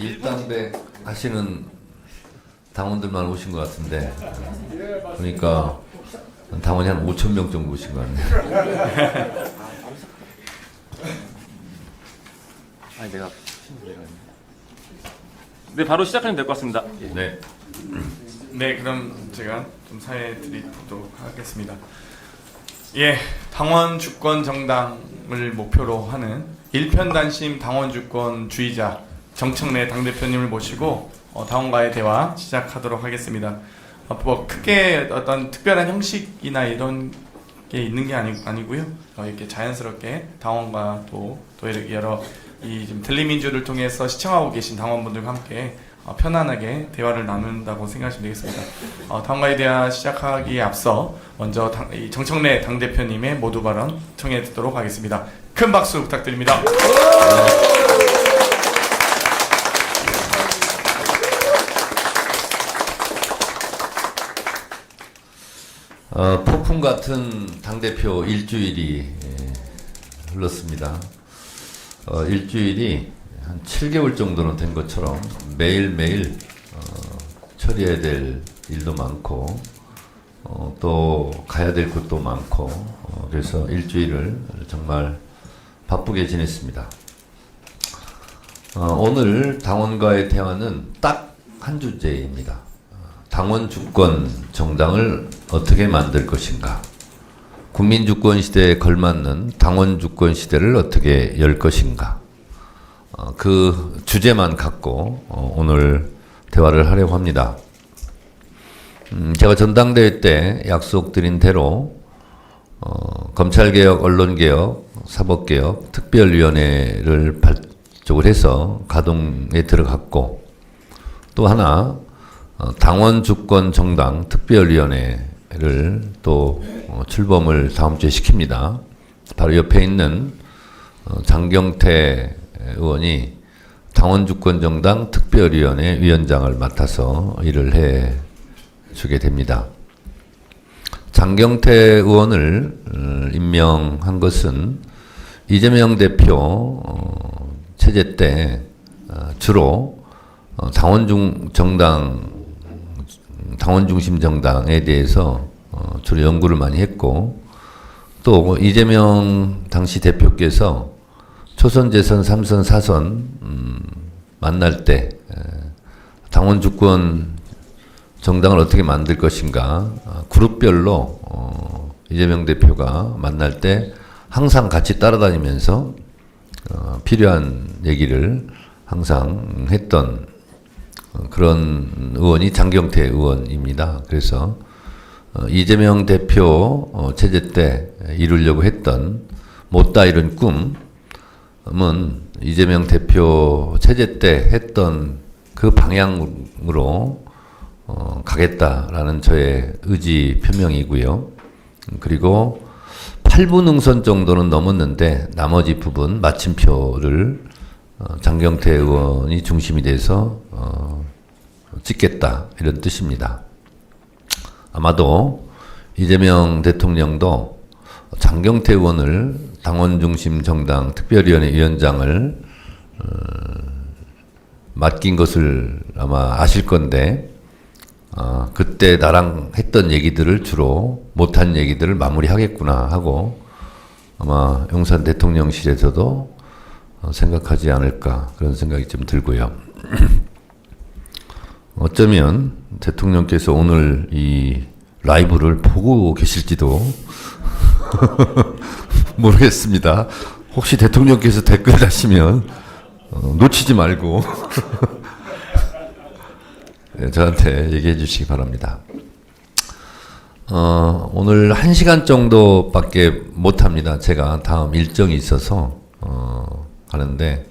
일당백 하시는 당원들만 오신 것 같은데 그러니까 당원이 한 5천 명 정도 오신 것 같네요. 아니 내가 네 바로 시작하면 될 것 같습니다. 네. 네, 그럼 제가 좀 사회드리도록 하겠습니다. 예, 당원 주권 정당을 목표로 하는 일편단심 당원 주권주의자 정청래 당대표님을 모시고 당원과의 대화 시작하도록 하겠습니다. 뭐 크게 어떤 특별한 형식이나 이런 게 있는 게 아니고요. 이렇게 자연스럽게 당원과 또 이렇게 여러 이 지금 들리민주를 통해서 시청하고 계신 당원분들과 함께 편안하게 대화를 나눈다고 생각하시면 되겠습니다. 당원과의 대화 시작하기에 앞서 먼저 이 정청래 당대표님의 모두 발언 청해 듣도록 하겠습니다. 큰 박수 부탁드립니다. 폭풍 같은 당대표 일주일이 흘렀습니다. 일주일이 한 7개월 정도는 된 것처럼 매일매일 처리해야 될 일도 많고 또 가야 될 곳도 많고 그래서 일주일을 정말 바쁘게 지냈습니다. 오늘 당원과의 대화는 딱 한 주제입니다. 당원 주권 정당을 어떻게 만들 것인가, 국민 주권 시대에 걸맞는 당원 주권 시대를 어떻게 열 것인가, 그 주제만 갖고 오늘 대화를 하려고 합니다. 제가 전당대회 때 약속드린 대로 검찰개혁, 언론개혁, 사법개혁 특별위원회를 발족을 해서 가동에 들어갔고, 또 하나 당원 주권 정당 특별위원회를 또 출범을 다음 주에 시킵니다. 바로 옆에 있는 장경태 의원이 당원 주권 정당 특별위원회 위원장을 맡아서 일을 해 주게 됩니다. 장경태 의원을 임명한 것은 이재명 대표 체제 때 주로 당원 중심 정당에 대해서 주로 연구를 많이 했고, 또 이재명 당시 대표께서 초선, 재선, 3선, 4선 만날 때 당원 주권 정당을 어떻게 만들 것인가 그룹별로 이재명 대표가 만날 때 항상 같이 따라다니면서 필요한 얘기를 항상 했던 그런 의원이 장경태 의원입니다. 그래서 이재명 대표 체제 때 이루려고 했던 못다 이룬 꿈은 이재명 대표 체제 때 했던 그 방향으로 가겠다라는 저의 의지 표명이고요. 그리고 8분 응선 정도는 넘었는데 나머지 부분 마침표를 장경태 의원이 중심이 돼서 찍겠다, 이런 뜻입니다. 아마도 이재명 대통령도 장경태 의원을 당원 중심 정당 특별위원회 위원장을 맡긴 것을 아마 아실 건데, 그때 나랑 했던 얘기들을 주로 못한 얘기들을 마무리하겠구나 하고 아마 용산 대통령실에서도 생각하지 않을까, 그런 생각이 좀 들고요. 어쩌면 대통령께서 오늘 이 라이브를 보고 계실지도 모르겠습니다. 혹시 대통령께서 댓글 다시면 놓치지 말고 네, 저한테 얘기해 주시기 바랍니다. 오늘 1시간 정도밖에 못합니다. 제가 다음 일정이 있어서 하는데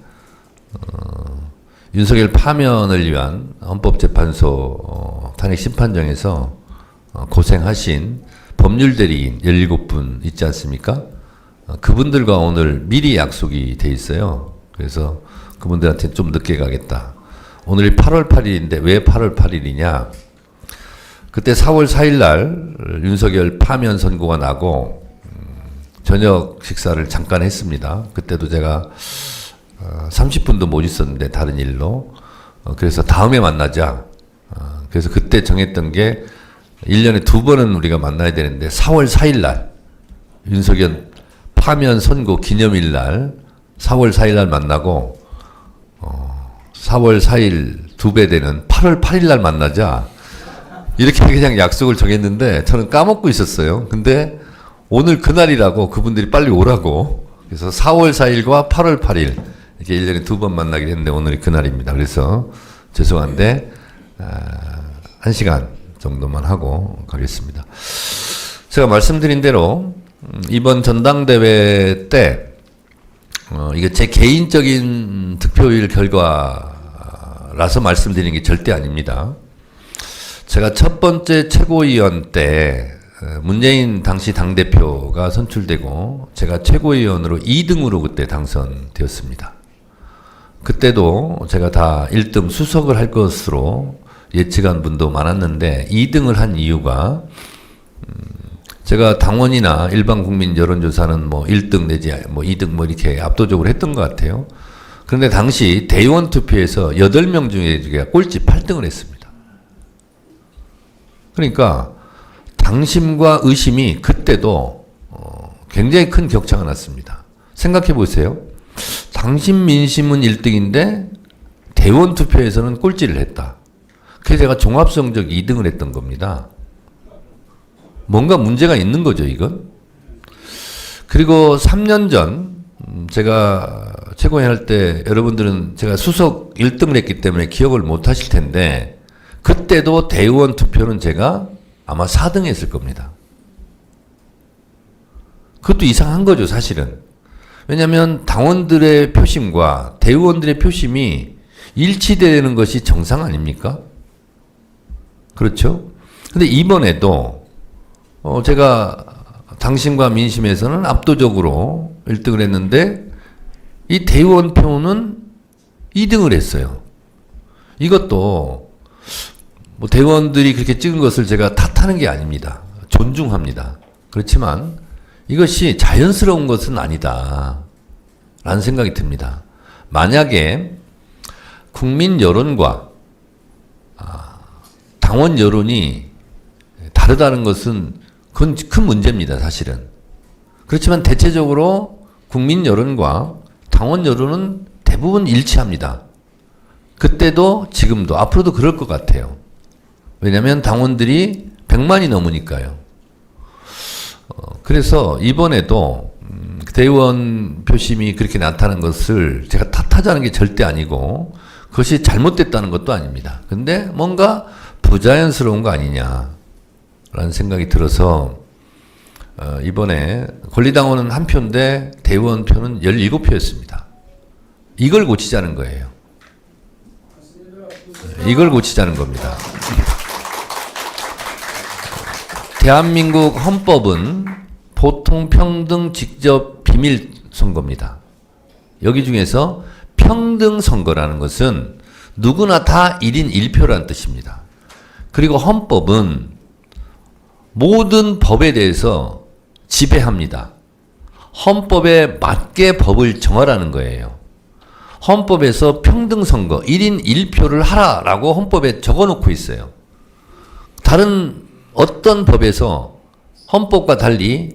윤석열 파면을 위한 헌법재판소 탄핵심판정에서 고생하신 법률대리인 17분 있지 않습니까? 그분들과 오늘 미리 약속이 돼 있어요. 그래서 그분들한테 좀 늦게 가겠다. 오늘이 8월 8일인데 왜 8월 8일이냐? 그때 4월 4일 날 윤석열 파면 선고가 나고 저녁 식사를 잠깐 했습니다. 그때도 제가 30분도 못 있었는데 다른 일로 그래서 다음에 만나자. 그래서 그때 정했던 게 1년에 2번은 우리가 만나야 되는데 4월 4일 날 윤석열 파면 선고 기념일 날 4월 4일 날 만나고 4월 4일 2배 되는 8월 8일 날 만나자. 이렇게 그냥 약속을 정했는데 저는 까먹고 있었어요. 근데 오늘 그날이라고 그분들이 빨리 오라고. 그래서 4월 4일과 8월 8일 이렇게 1년에 2번 만나게 됐는데 오늘이 그날입니다. 그래서 죄송한데 1시간 정도만 하고 가겠습니다. 제가 말씀드린 대로 이번 전당대회 때 이게 제 개인적인 득표율 결과라서 말씀드리는 게 절대 아닙니다. 제가 첫 번째 최고위원 때 문재인 당시 당대표가 선출되고 제가 최고위원으로 2등으로 그때 당선되었습니다. 그때도 제가 다 1등 수석을 할 것으로 예측한 분도 많았는데 2등을 한 이유가 제가 당원이나 일반 국민 여론조사는 뭐 1등 내지 뭐 2등 뭐 이렇게 압도적으로 했던 것 같아요. 그런데 당시 대의원 투표에서 8명 중에 제가 꼴찌 8등을 했습니다. 그러니까 당심과 의심이 그때도 굉장히 큰 격차가 났습니다. 생각해 보세요. 당심 민심은 1등인데 대의원 투표에서는 꼴찌를 했다. 그래서 제가 종합성적 2등을 했던 겁니다. 뭔가 문제가 있는 거죠, 이건. 그리고 3년 전 제가 최고위원 할 때 여러분들은 제가 수석 1등을 했기 때문에 기억을 못 하실 텐데 그때도 대의원 투표는 제가 아마 4등 했을 겁니다. 그것도 이상한 거죠, 사실은. 왜냐하면 당원들의 표심과 대의원들의 표심이 일치되는 것이 정상 아닙니까? 그렇죠? 근데 이번에도 제가 당심과 민심에서는 압도적으로 1등을 했는데 이 대의원 표는 2등을 했어요. 이것도 뭐 대의원들이 그렇게 찍은 것을 제가 탓하는 게 아닙니다. 존중합니다. 그렇지만 이것이 자연스러운 것은 아니다 라는 생각이 듭니다. 만약에 국민 여론과 당원 여론이 다르다는 것은 그건 큰 문제입니다, 사실은. 그렇지만 대체적으로 국민 여론과 당원 여론은 대부분 일치합니다. 그때도 지금도 앞으로도 그럴 것 같아요. 왜냐하면 당원들이 100만이 넘으니까요. 그래서 이번에도 대의원 표심이 그렇게 나타난 것을 제가 탓하자는 게 절대 아니고 그것이 잘못됐다는 것도 아닙니다. 근데 뭔가 부자연스러운 거 아니냐라는 생각이 들어서 이번에 권리당원은 한 표인데 대의원 표는 17표였습니다. 이걸 고치자는 거예요. 이걸 고치자는 겁니다. 대한민국 헌법은 보통 평등 직접 비밀 선거입니다. 여기 중에서 평등 선거라는 것은 누구나 다 1인 1표라는 뜻입니다. 그리고 헌법은 모든 법에 대해서 지배합니다. 헌법에 맞게 법을 정하라는 거예요. 헌법에서 평등 선거 1인 1표를 하라라고 헌법에 적어놓고 있어요. 다른 어떤 법에서 헌법과 달리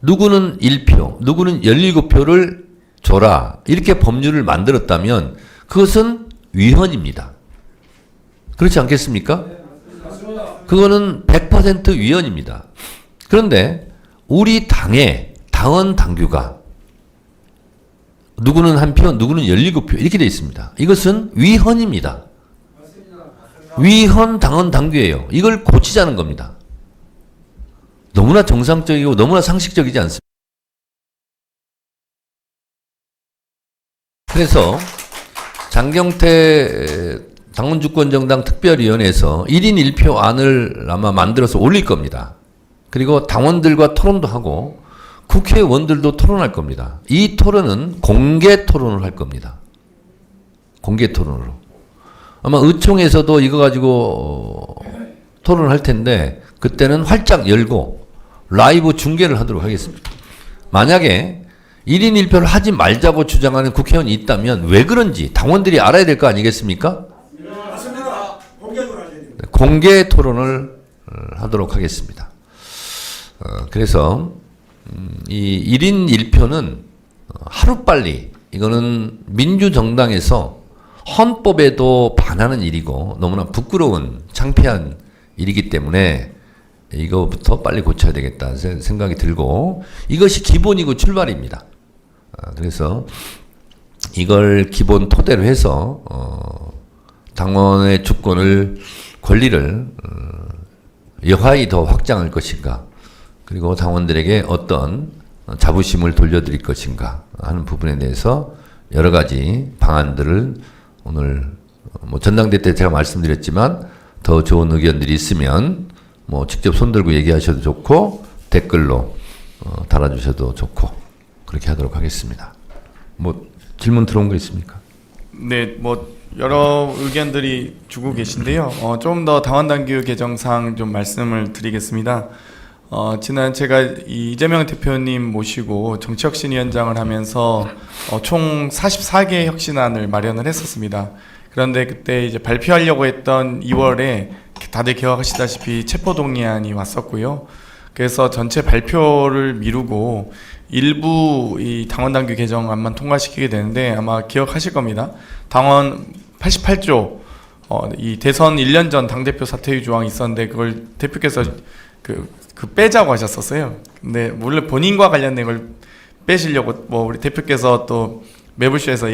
누구는 1표, 누구는 17표를 줘라 이렇게 법률을 만들었다면 그것은 위헌입니다. 그렇지 않겠습니까? 그거는 100% 위헌입니다. 그런데 우리 당의 당원 당규가 누구는 한 표, 누구는 17표 이렇게 되어 있습니다. 이것은 위헌입니다. 위헌 당원 당규예요. 이걸 고치자는 겁니다. 너무나 정상적이고 너무나 상식적이지 않습니까? 그래서 장경태 당원주권정당 특별위원회에서 1인 1표 안을 아마 만들어서 올릴 겁니다. 그리고 당원들과 토론도 하고 국회의원들도 토론할 겁니다. 이 토론은 공개 토론을 할 겁니다. 공개 토론으로. 아마 의총에서도 이거 가지고 토론을 할 텐데 그때는 활짝 열고 라이브 중계를 하도록 하겠습니다. 만약에 1인 1표를 하지 말자고 주장하는 국회의원이 있다면 왜 그런지 당원들이 알아야 될 거 아니겠습니까? 공개 토론을 하도록 하겠습니다. 그래서 이 1인 1표는 하루빨리 이거는 민주정당에서 헌법에도 반하는 일이고 너무나 부끄러운 창피한 일이기 때문에 이거부터 빨리 고쳐야 되겠다 생각이 들고 이것이 기본이고 출발입니다. 그래서 이걸 기본 토대로 해서 당원의 주권을 권리를 여하히 더 확장할 것인가 그리고 당원들에게 어떤 자부심을 돌려드릴 것인가 하는 부분에 대해서 여러 가지 방안들을 오늘 뭐 전당대 때 제가 말씀드렸지만 더 좋은 의견들이 있으면 뭐 직접 손들고 얘기하셔도 좋고 댓글로 달아주셔도 좋고 그렇게 하도록 하겠습니다. 뭐 질문 들어온 거 있습니까? 네, 뭐 여러 의견들이 주고 계신데요. 좀 더 당원당규 개정상 좀 말씀을 드리겠습니다. 지난 제가 이재명 대표님 모시고 정치혁신위원장을 하면서 총 44개의 혁신안을 마련을 했었습니다. 그런데 그때 이제 발표하려고 했던 2월에 다들 기억하시다시피 체포동의안이 왔었고요. 그래서 전체 발표를 미루고 일부 이 당원당규 개정안만 통과시키게 되는데 아마 기억하실 겁니다. 당원 88조 이 대선 1년 전 당대표 사퇴유 조항이 있었는데 그걸 대표께서 그 빼자고 하셨었어요. 근데 물론 본인과 관련된 걸 빼시려고 뭐 우리 대표께서 또 매불쇼에서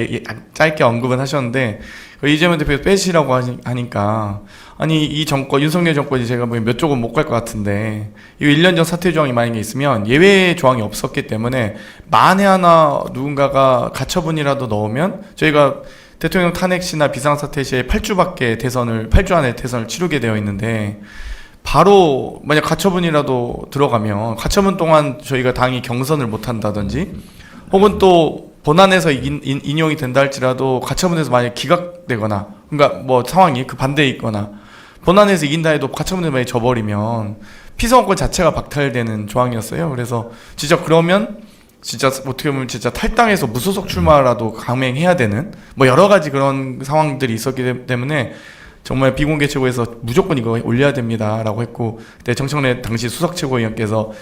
짧게 언급은 하셨는데 이재명 대표가 빼시라고 하니까 아니 이 정권 윤석열 정권이 제가 뭐 몇 조금 못 갈 것 같은데 이 1년 전 사퇴 조항이 만약에 있으면 예외 조항이 없었기 때문에 만에 하나 누군가가 가처분이라도 넣으면 저희가 대통령 탄핵 시나 비상사태 시에 8주 안에 대선을 치르게 되어 있는데 바로 만약 가처분이라도 들어가면 가처분 동안 저희가 당이 경선을 못 한다든지 혹은 또 본안에서 인용이 된다 할지라도 가처분에서 만약 기각되거나 그러니까 뭐 상황이 그 반대에 있거나 본안에서 이긴다 해도 가처분에서 만약 져버리면 피선거권 자체가 박탈되는 조항이었어요. 그래서 진짜 그러면 진짜 어떻게 보면 진짜 탈당해서 무소속 출마라도 강행해야 되는 뭐 여러 가지 그런 상황들이 있었기 때문에 정말 비공개 최고에서 무조건 이거 올려야 됩니다라고 했고 그때 정청래 당시 수석 최고위원께서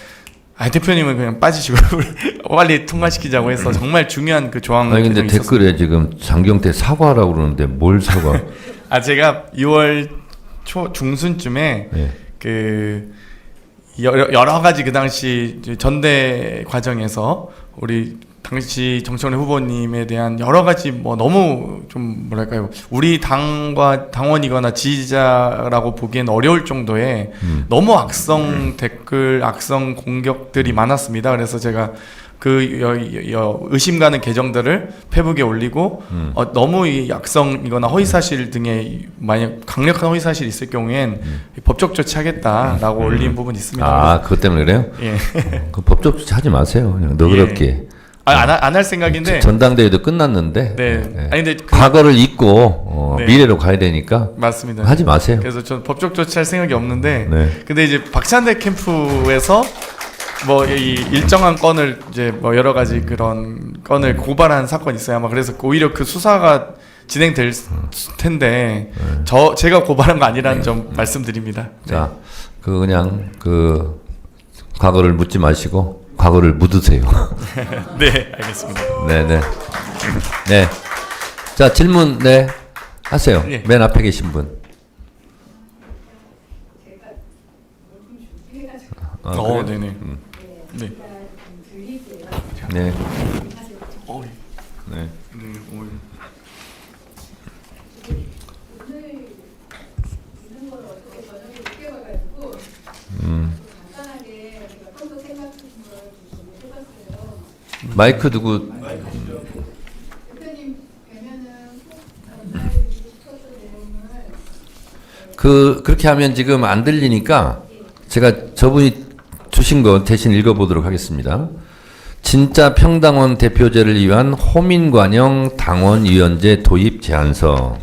대표님은 그냥 빠지시고 빨리 통과시키자고 해서 정말 중요한 그 조항. 아니 근데 댓글에 지금 장경태 사과하라고 그러는데 뭘 사과? 제가 6월 초 중순쯤에 네. 그 여러 가지 그 당시 전대 과정에서 우리 당시 정청래 후보님에 대한 여러 가지 뭐 너무 좀 뭐랄까요 우리 당과 당원이거나 지지자라고 보기엔 어려울 정도의 너무 악성 댓글 악성 공격들이 많았습니다. 그래서 제가 그 의심 가는 계정들을 페북에 올리고 너무 이 악성이거나 허위사실 등의 만약 강력한 허위사실이 있을 경우엔 법적 조치하겠다라고 올린 부분이 있습니다. 그것 때문에 그래요? 예. 그 법적 조치 하지 마세요. 그냥 너그럽게. 예. 안 할 생각인데. 전당대회도 끝났는데. 네. 네. 아니 근데 과거를 잊고 네. 미래로 가야 되니까. 맞습니다. 하지 마세요. 그래서 전 법적 조치할 생각이 없는데. 네. 근데 이제 박찬대 캠프에서 뭐 이 일정한 건을 이제 뭐 여러 가지 그런 건을 고발한 사건이 있어요. 아마 그래서 오히려 그 수사가 진행될 텐데 제가 고발한 거 아니라는 점 말씀드립니다. 네. 자, 그냥 그 과거를 묻지 마시고 과거를 묻으세요. 네, 알겠습니다. 네네. 네. 자, 질문 네 하세요. 예. 맨 앞에 계신 분. 그래요? 네네. 네. 네. 어, 네. 마이크 두고 그렇게 하면 지금 안 들리니까 제가 저분이 주신 거 대신 읽어보도록 하겠습니다. 진짜 평당원 대표제를 위한 호민관영 당원위원제 도입 제안서.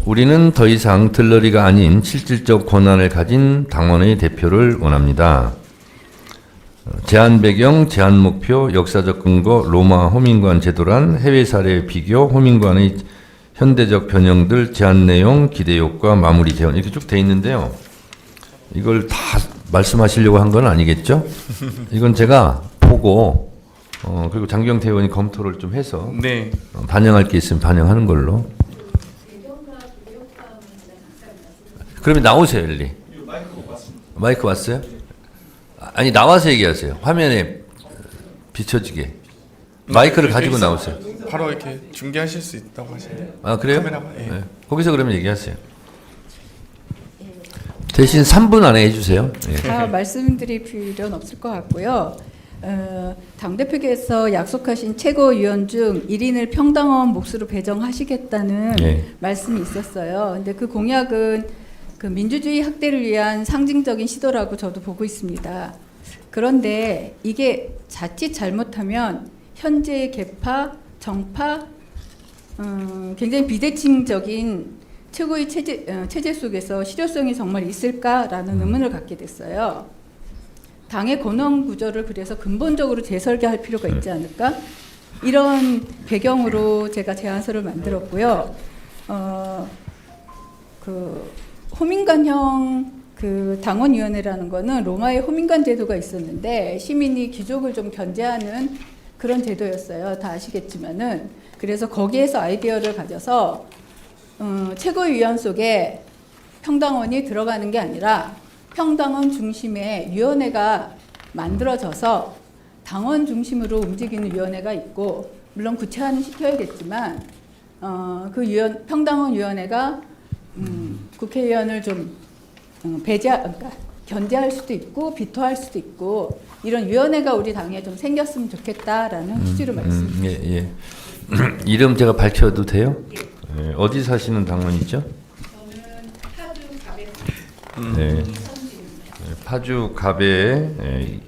우리는 더 이상 들러리가 아닌 실질적 권한을 가진 당원의 대표를 원합니다. 제안 배경, 제안 목표, 역사적 근거, 로마 호민관 제도란 해외 사례 비교, 호민관의 현대적 변형들, 제안 내용, 기대 효과, 마무리 재원 이렇게 쭉 돼 있는데요. 이걸 다 말씀하시려고 한 건 아니겠죠? 이건 제가 보고 그리고 장경태 의원이 검토를 좀 해서 네. 반영할 게 있으면 반영하는 걸로. 그러면 나오세요, 엘리. 마이크 왔어요? 아니 나와서 얘기하세요. 화면에 비춰지게. 마이크를 가지고 나오세요. 바로 이렇게 중계하실 수 있다고 하시네요. 아 그래요? 카메라만, 예. 네. 거기서 그러면 얘기하세요. 대신 3분 안에 해주세요. 예. 다 말씀드릴 필요는 없을 것 같고요. 당대표께서 약속하신 최고위원 중 1인을 평당원 몫으로 배정하시겠다는 예. 말씀이 있었어요. 근데 그 공약은 그 민주주의 확대를 위한 상징적인 시도라고 저도 보고 있습니다. 그런데 이게 자칫 잘못하면 현재의 계파, 정파, 굉장히 비대칭적인 최고의 체제 속에서 실효성이 정말 있을까라는 의문을 갖게 됐어요. 당의 권원 구조를 그래서 근본적으로 재설계할 필요가 있지 않을까? 이런 배경으로 제가 제안서를 만들었고요. 그 호민관형 그 당원위원회라는 거는 로마의 호민관 제도가 있었는데 시민이 귀족을 좀 견제하는 그런 제도였어요. 다 아시겠지만은. 그래서 거기에서 아이디어를 가져서 최고위원 속에 평당원이 들어가는 게 아니라 평당원 중심의 위원회가 만들어져서 당원 중심으로 움직이는 위원회가 있고, 물론 구체화는 시켜야겠지만 그 평당원 위원회가 국회의원을 좀 그러니까 견제할 수도 있고 비토할 수도 있고 이런 위원회가 우리 당에 좀 생겼으면 좋겠다라는 취지로 말씀드립니다. 예. 이름 제가 밝혀도 돼요? 예. 어디 사시는 당원이죠? 저는 파주 가베 네. 파주 가베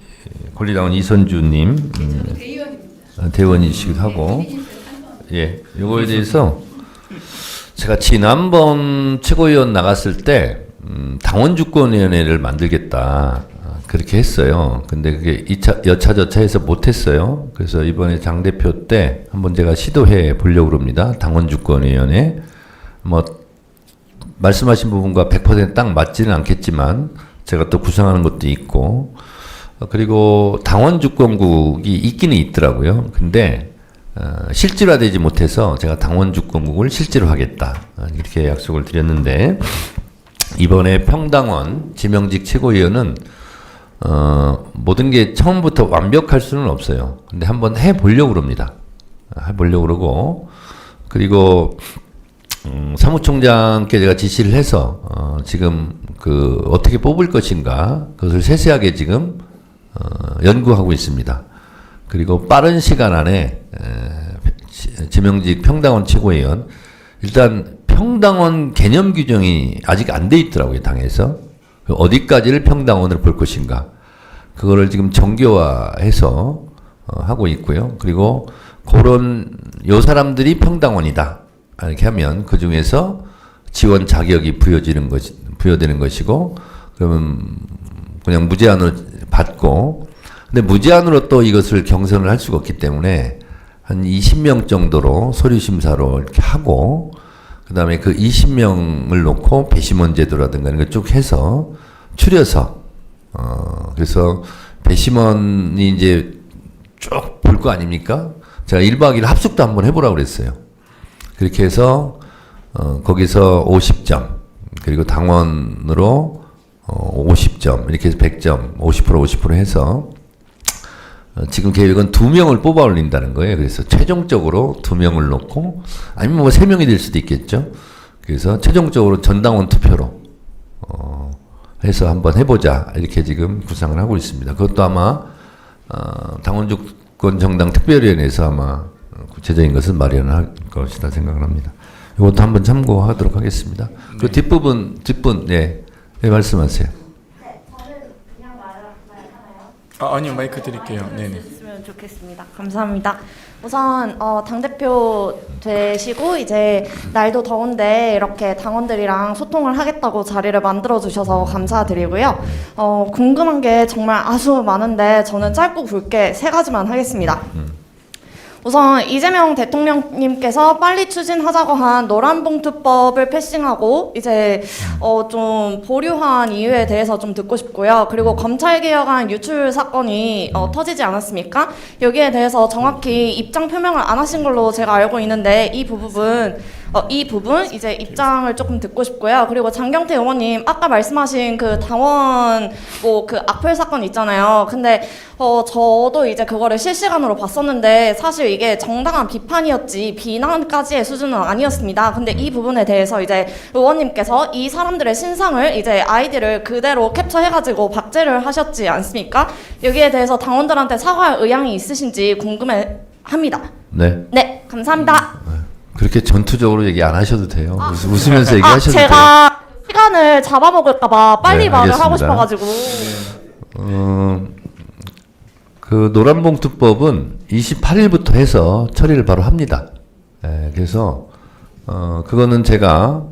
권리당원 이선주님 대의원입니다. 대원이시기도 하고, 예, 요거에 대해서 제가 지난번 최고위원 나갔을 때 당원주권위원회를 만들겠다 그렇게 했어요. 근데 그게 여차저차해서 못했어요. 그래서 이번에 장 대표 때 한번 제가 시도해 보려고 합니다. 당원주권위원회 뭐 말씀하신 부분과 100% 딱 맞지는 않겠지만 제가 또 구상하는 것도 있고, 그리고 당원주권국이 있기는 있더라고요. 근데 실질화되지 못해서 제가 당원주권국을 실제로 하겠다 이렇게 약속을 드렸는데, 이번에 평당원 지명직 최고위원은 모든 게 처음부터 완벽할 수는 없어요. 근데 한번 해보려고 합니다. 해보려고 그러고, 그리고 사무총장께 제가 지시를 해서 지금 그 어떻게 뽑을 것인가 그것을 세세하게 지금 연구하고 있습니다. 그리고 빠른 시간 안에 지명직 평당원 최고위원, 일단 평당원 개념 규정이 아직 안 돼 있더라고요, 당에서. 어디까지를 평당원을 볼 것인가. 그거를 지금 정교화해서 하고 있고요. 그리고 그런 요 사람들이 평당원이다. 이렇게 하면 그 중에서 지원 자격이 부여되는 것이고, 그러면 그냥 무제한으로 받고, 근데 무제한으로 또 이것을 경선을 할 수가 없기 때문에 한 20명 정도로 서류 심사로 이렇게 하고, 그 다음에 그 20명을 놓고 배심원 제도라든가 이런 거 쭉 해서 추려서, 그래서 배심원이 이제 쭉 볼 거 아닙니까? 제가 1박 2일 합숙도 한번 해보라고 그랬어요. 그렇게 해서, 거기서 50점, 그리고 당원으로 50점, 이렇게 해서 100점, 50% 해서, 지금 계획은 2명을 뽑아 올린다는 거예요. 그래서 최종적으로 2명을 놓고, 아니면 뭐 3명이 될 수도 있겠죠. 그래서 최종적으로 전당원 투표로, 해서 한번 해보자. 이렇게 지금 구상을 하고 있습니다. 그것도 아마, 당원주권 정당 특별위원회에서 아마 구체적인 것을 마련할 것이다 생각을 합니다. 이것도 한번 참고하도록 하겠습니다. 네. 그 뒷분, 네. 네, 말씀하세요. 네, 저는 그냥 말하나요? 아니요, 마이크 드릴게요. 네네. 했으면 좋겠습니다. 감사합니다. 우선 당대표 되시고 이제 날도 더운데 이렇게 당원들이랑 소통을 하겠다고 자리를 만들어 주셔서 감사드리고요. 궁금한 게 정말 아주 많은데 저는 짧고 굵게 3가지만 하겠습니다. 우선 이재명 대통령님께서 빨리 추진하자고 한 노란봉투법을 패싱하고 이제 좀 보류한 이유에 대해서 좀 듣고 싶고요. 그리고 검찰개혁안 유출 사건이 터지지 않았습니까? 여기에 대해서 정확히 입장 표명을 안 하신 걸로 제가 알고 있는데 이 부분 이제 입장을 조금 듣고 싶고요. 그리고 장경태 의원님 아까 말씀하신 그 당원 뭐 그 악플 사건 있잖아요. 근데 저도 이제 그거를 실시간으로 봤었는데 사실 이게 정당한 비판이었지 비난까지의 수준은 아니었습니다. 근데 이 부분에 대해서 이제 의원님께서 이 사람들의 신상을 이제 아이디를 그대로 캡처해가지고 박제를 하셨지 않습니까? 여기에 대해서 당원들한테 사과할 의향이 있으신지 궁금해합니다. 네. 네, 감사합니다. 그렇게 전투적으로 얘기 안 하셔도 돼요. 웃으면서 얘기하셔도 돼요. 제가 시간을 잡아먹을까봐 빨리 네, 말을 하고 알겠습니다. 싶어가지고. 그 노란봉투법은 28일부터 해서 처리를 바로 합니다. 그래서 그거는 제가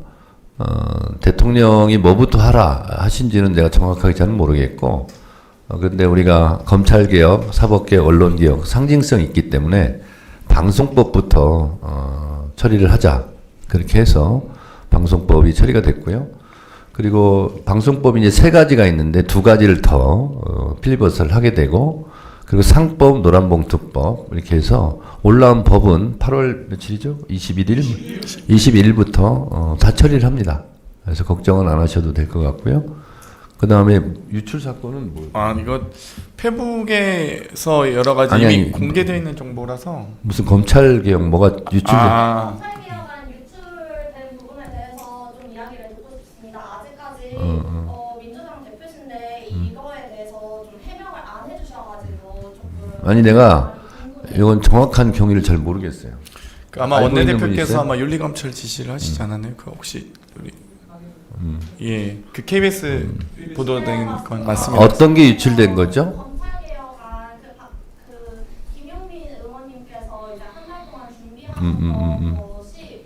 대통령이 뭐부터 하라 하신지는 내가 정확하게 잘 모르겠고, 근데 우리가 검찰개혁, 사법개혁, 언론개혁 상징성이 있기 때문에 방송법부터 처리를 하자. 그렇게 해서 방송법이 처리가 됐고요. 그리고 방송법이 이제 3가지가 있는데 2가지를 더 필리버스터를 하게 되고, 그리고 상법, 노란봉투법 이렇게 해서 올라온 법은 8월 며칠이죠? 21일부터 다 처리를 합니다. 그래서 걱정은 안 하셔도 될 것 같고요. 그 다음에 유출 사건은 뭐? 이거 페북에서 여러 가지 아니, 이미 아니. 공개되어 있는 정보라서. 무슨 검찰개혁 뭐가 유출돼? 검찰개혁안 유출된 부분에 대해서 좀 이야기를 듣고 싶습니다. 아직까지 민주당 대표신데 이거에 대해서 좀 해명을 안 해주셔가지고 조금. 아니 내가 이건 정확한 경위를 잘 모르겠어요. 그 아마 알고 있는 분 원내대표께서 있어요? 아마 윤리검찰 지시를 하시지 않았나요? 그 혹시 예, 그 KBS 보도된 건 맞습니다. 어떤 게 유출된 거죠? 검찰개혁안 그 김용민 의원님께서 이제 한 달 동안 준비하는 것이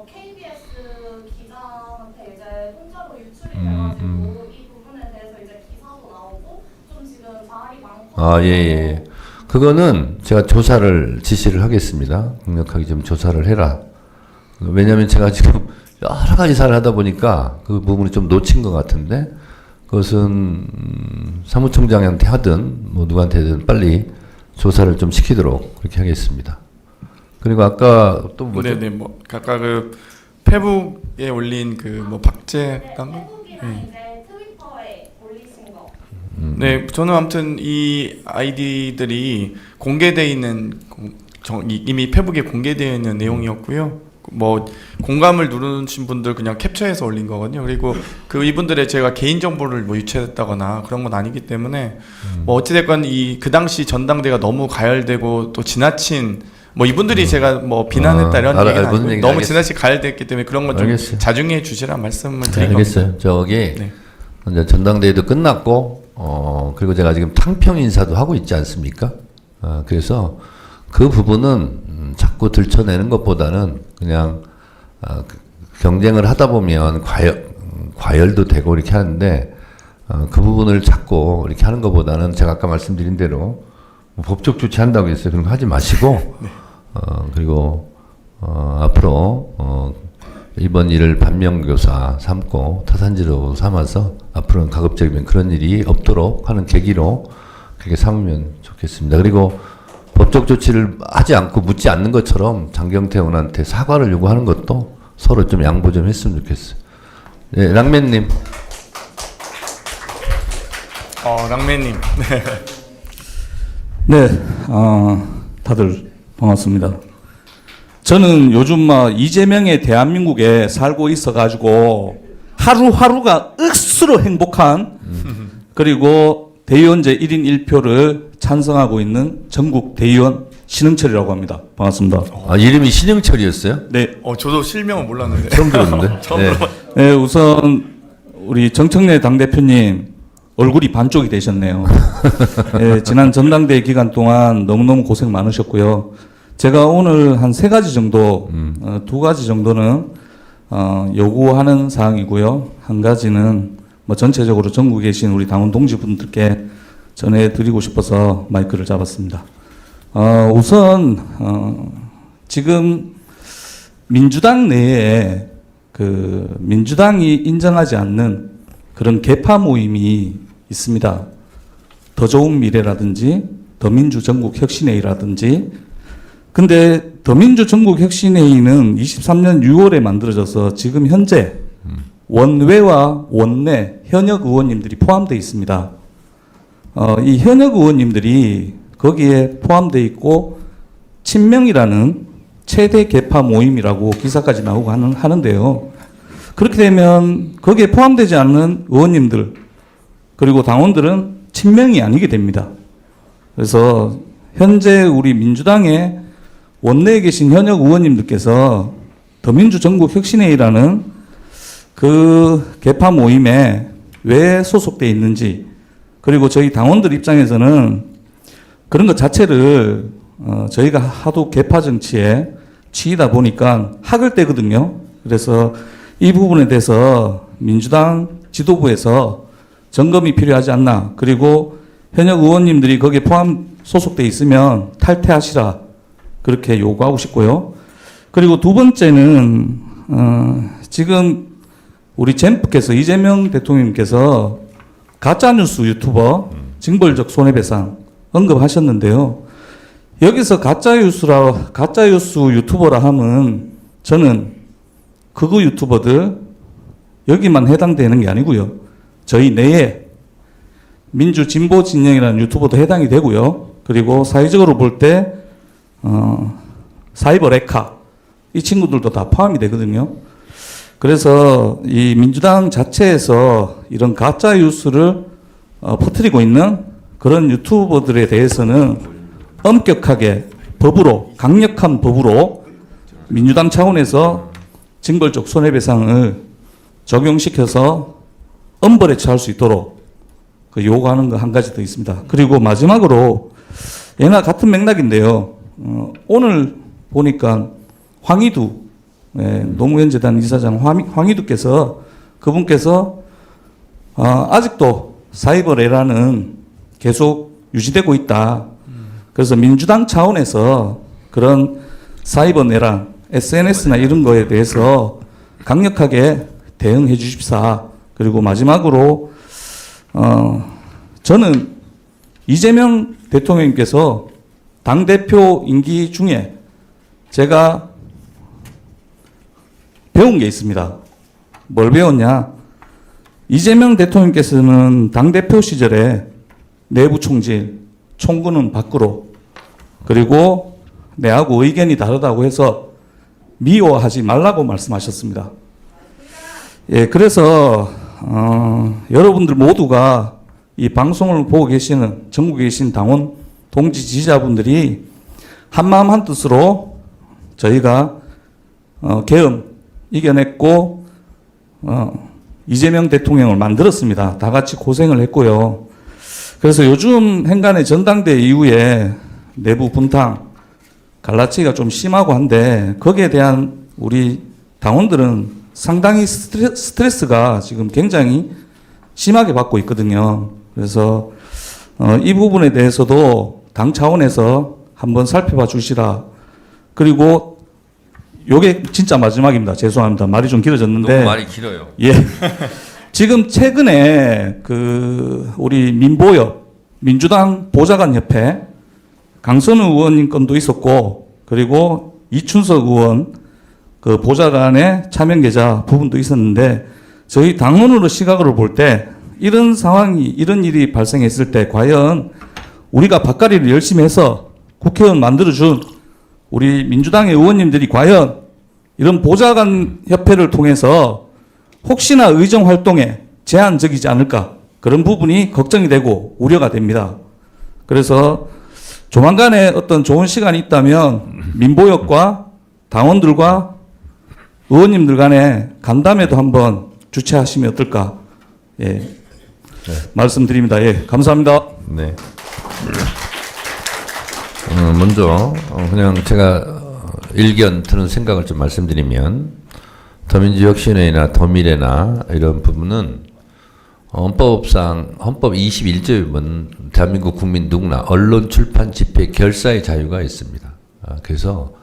KBS 기자한테 이제 통짜로 유출이 돼가지고 이 부분에 대해서 이제 기사도 나오고 좀 지금 말이 많고. 예. 그거는 제가 조사를 지시를 하겠습니다. 강력하게 좀 조사를 해라. 왜냐하면 제가 지금 여러 가지 사를 하다 보니까 그 부분이 좀 놓친 것 같은데, 그것은 사무총장한테 하든 뭐 누구한테든 빨리 조사를 좀 시키도록 그렇게 하겠습니다. 그리고 아까 또 뭐죠? 네네, 뭐 아까 그 페북에 올린 그 뭐 박제했던 거? 페북이랑 이제 트위터에 올리신 거. 네, 저는 아무튼 이 아이디들이 공개되어 있는 이미 페북에 공개되어 있는 내용이었고요. 뭐 공감을 누르신 분들 그냥 캡처해서 올린 거거든요. 그리고 그 이분들의 제가 개인 정보를 뭐 유출했다거나 그런 건 아니기 때문에 뭐 어찌됐건 그 당시 전당대가 너무 가열되고 또 지나친 뭐 이분들이 제가 뭐 비난했다 이런 얘기는 아니고 너무 알겠어요. 지나치 가열됐기 때문에 그런 건 좀 알겠어요. 자중해 주시란 말씀을 드린 겁니다. 알겠어요. 저기 네. 이제 전당대회도 끝났고, 그리고 제가 지금 탕평 인사도 하고 있지 않습니까? 그래서 그 부분은 자꾸 들춰내는 것보다는 그냥 경쟁을 하다 보면 과열도 되고 이렇게 하는데, 그 부분을 자꾸 이렇게 하는 것보다는 제가 아까 말씀드린 대로 뭐 법적 조치한다고 했어요. 그런 거 하지 마시고, 그리고 앞으로 이번 일을 반면교사 삼고 타산지로 삼아서 앞으로는 가급적이면 그런 일이 없도록 하는 계기로 그렇게 삼으면 좋겠습니다. 그리고 법적 조치를 하지 않고 묻지 않는 것처럼 장경태 의원한테 사과를 요구하는 것도 서로 좀 양보 좀 했으면 좋겠어요. 네, 랑맨님. 랑맨님. 네, 다들 반갑습니다. 저는 요즘 이재명의 대한민국에 살고 있어가지고 하루하루가 억수로 행복한 그리고 대의원제 1인 1표를 찬성하고 있는 전국 대의원 신흥철이라고 합니다. 반갑습니다. 이름이 신영철이었어요? 네, 저도 실명은 몰랐는데. 처음 들었는데. 처음 네. 네, 우선 우리 정청래 당대표님 얼굴이 반쪽이 되셨네요. 네, 지난 전당대회 기간 동안 너무너무 고생 많으셨고요. 제가 오늘 한 3가지 정도, 2가지 정도는 요구하는 사항이고요. 한 가지는 뭐 전체적으로 전국에 계신 우리 당원 동지분들께 전해드리고 싶어서 마이크를 잡았습니다. 우선 지금 민주당 내에 그 민주당이 인정하지 않는 그런 개파 모임이 있습니다. 더 좋은 미래라든지 더민주 전국혁신회의라든지. 근데 더민주 전국혁신회의는 23년 6월에 만들어져서 지금 현재 원외와 원내 현역 의원님들이 포함되어 있습니다. 이 현역 의원님들이 거기에 포함되어 있고 친명이라는 최대 개파 모임이라고 기사까지 나오고 하는데요. 그렇게 되면 거기에 포함되지 않는 의원님들 그리고 당원들은 친명이 아니게 됩니다. 그래서 현재 우리 민주당의 원내에 계신 현역 의원님들께서 더민주 전국혁신회의라는 그 개파 모임에 왜 소속되어 있는지 그리고 저희 당원들 입장에서는 그런 것 자체를 저희가 하도 개파 정치에 치이다 보니까 학을 떼거든요. 그래서 이 부분에 대해서 민주당 지도부에서 점검이 필요하지 않나. 그리고 현역 의원님들이 거기에 포함 소속돼 있으면 탈퇴하시라. 그렇게 요구하고 싶고요. 그리고 두 번째는 지금 우리 젠프께서 이재명 대통령님께서 가짜뉴스 유튜버 징벌적 손해배상 언급하셨는데요. 여기서 가짜뉴스 유튜버라 하면 저는 극우 유튜버들 여기만 해당되는 게 아니고요. 저희 내에 민주 진보 진영이라는 유튜버도 해당이 되고요. 그리고 사회적으로 볼 때 사이버 레카 이 친구들도 다 포함이 되거든요. 그래서 이 민주당 자체에서 이런 가짜 뉴스를 퍼뜨리고 있는 그런 유튜버들에 대해서는 엄격하게 법으로 강력한 법으로 민주당 차원에서 징벌적 손해배상을 적용시켜서 엄벌에 처할 수 있도록 그 요구하는 거 한 가지 더 있습니다. 그리고 마지막으로 얘나 같은 맥락인데요. 오늘 보니까 황희두 노무현재단 이사장 황희두께서 그분께서 아직도 사이버레라는 계속 유지되고 있다. 그래서 민주당 차원에서 그런 사이버내랑 SNS나 이런 거에 대해서 강력하게 대응해 주십사. 그리고 마지막으로 저는 이재명 대통령님께서 당대표 임기 중에 제가 배운 게 있습니다. 뭘 배웠냐? 이재명 대통령께서는 당대표 시절에 내부 총질, 총구는 밖으로 그리고 내하고 의견이 다르다고 해서 미워하지 말라고 말씀하셨습니다. 예, 그래서 여러분들 모두가 이 방송을 보고 계시는 전국에 계신 당원 동지 지지자분들이 한마음 한뜻으로 저희가 계엄 이겨냈고 이재명 대통령을 만들었습니다. 다 같이 고생을 했고요. 그래서 요즘 행간의 전당대 이후에 내부 분탕 갈라치기가 좀 심하고 한데 거기에 대한 우리 당원들은 상당히 스트레스가 지금 굉장히 심하게 받고 있거든요. 그래서 이 부분에 대해서도 당 차원에서 한번 살펴봐 주시라. 그리고 요게 진짜 마지막입니다. 죄송합니다. 말이 좀 길어졌는데. 너무 말이 길어요. 예. 지금 최근에 그 우리 민보협 민주당 보좌관 협회 강선우 의원님 건도 있었고 그리고 이춘석 의원 그 보좌관의 차명 계좌 부분도 있었는데 저희 당원으로 시각으로 볼 때 이런 상황이 이런 일이 발생했을 때 과연 우리가 밭갈이를 열심히 해서 국회의원 만들어준 우리 민주당의 의원님들이 과연 이런 보좌관 협회를 통해서 혹시나 의정 활동에 제한적이지 않을까 그런 부분이 걱정이 되고 우려가 됩니다. 그래서 조만간에 어떤 좋은 시간이 있다면 민보협과 당원들과 의원님들 간에 간담회도 한번 주최하시면 어떨까 예. 말씀드립니다. 예, 감사합니다. 네. 먼저 그냥 제가 일견 드는 생각을 좀 말씀드리면 더민주혁신회의나 더미래나 이런 부분은 헌법 21조에 보면 대한민국 국민 누구나 언론, 출판, 집회, 결사의 자유가 있습니다. 그래서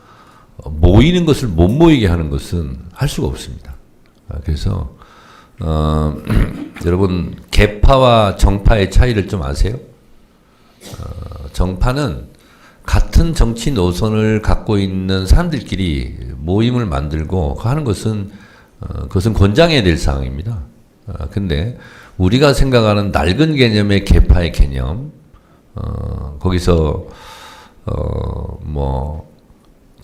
모이는 것을 못 모이게 하는 것은 할 수가 없습니다. 그래서 여러분 개파와 정파의 차이를 좀 아세요? 정파는 같은 정치 노선을 갖고 있는 사람들끼리 모임을 만들고 하는 것은 그것은 권장해야 될 사항입니다. 근데 우리가 생각하는 낡은 개념의 개파의 개념, 거기서 뭐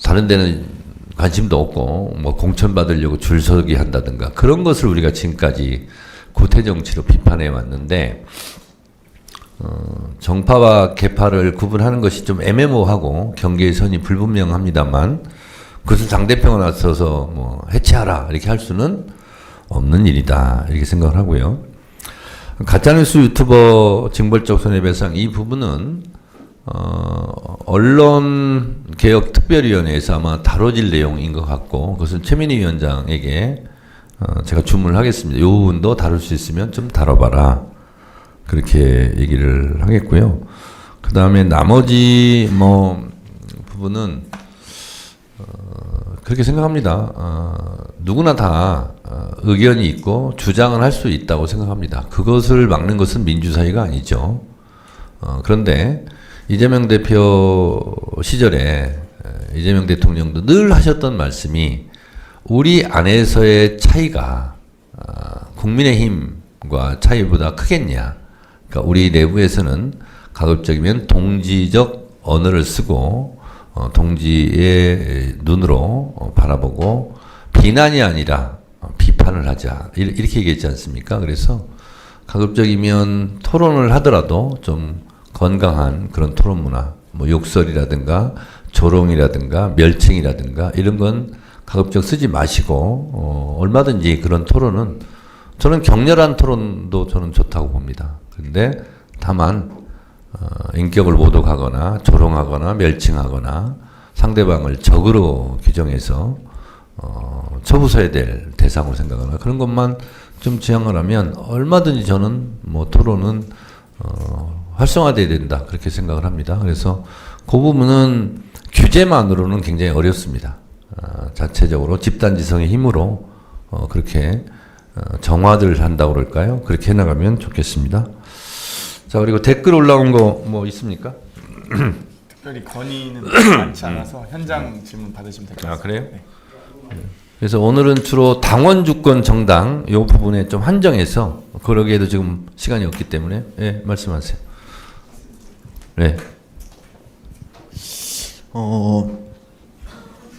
다른 데는 관심도 없고 뭐 공천 받으려고 줄 서기 한다든가 그런 것을 우리가 지금까지 구태 정치로 비판해 왔는데 정파와 개파를 구분하는 것이 좀 애매모호하고 경계의 선이 불분명합니다만 그것을 당대표가 나서서 뭐 해체하라 이렇게 할 수는 없는 일이다 이렇게 생각을 하고요. 가짜뉴스 유튜버 징벌적 손해배상 이 부분은 언론개혁특별위원회에서 아마 다뤄질 내용인 것 같고 그것은 최민희 위원장에게 제가 주문을 하겠습니다. 이 부분도 다룰 수 있으면 좀 다뤄봐라 그렇게 얘기를 하겠고요. 그 다음에 나머지 뭐 부분은 그렇게 생각합니다. 누구나 다 의견이 있고 주장을 할 수 있다고 생각합니다. 그것을 막는 것은 민주사회가 아니죠. 그런데 이재명 대표 시절에 이재명 대통령도 늘 하셨던 말씀이 우리 안에서의 차이가 국민의힘과 차이보다 크겠냐. 그러니까 우리 내부에서는 가급적이면 동지적 언어를 쓰고 동지의 눈으로 바라보고 비난이 아니라 비판을 하자 이렇게 얘기했지 않습니까? 그래서 가급적이면 토론을 하더라도 좀 건강한 그런 토론 문화, 뭐 욕설이라든가 조롱이라든가 멸칭이라든가 이런 건 가급적 쓰지 마시고 얼마든지 그런 토론은 저는 격렬한 토론도 저는 좋다고 봅니다. 근데 다만 인격을 모독하거나 조롱하거나 멸칭하거나 상대방을 적으로 규정해서 처부서야 될 대상으로 생각하나 그런 것만 좀 지향을 하면 얼마든지 저는 뭐 토론은 활성화돼야 된다 그렇게 생각을 합니다. 그래서 그 부분은 규제만으로는 굉장히 어렵습니다. 자체적으로 집단지성의 힘으로 그렇게 정화를 한다고 그럴까요? 그렇게 해나가면 좋겠습니다. 자 그리고 댓글 올라온 거 뭐 있습니까? 특별히 건의는 많지 않아서 현장 질문 받으시면 될 것 같습니다. 아 그래요? 네. 그래서 오늘은 주로 당원 주권 정당 이 부분에 좀 한정해서 그러기에도 지금 시간이 없기 때문에 예 말씀하세요. 네.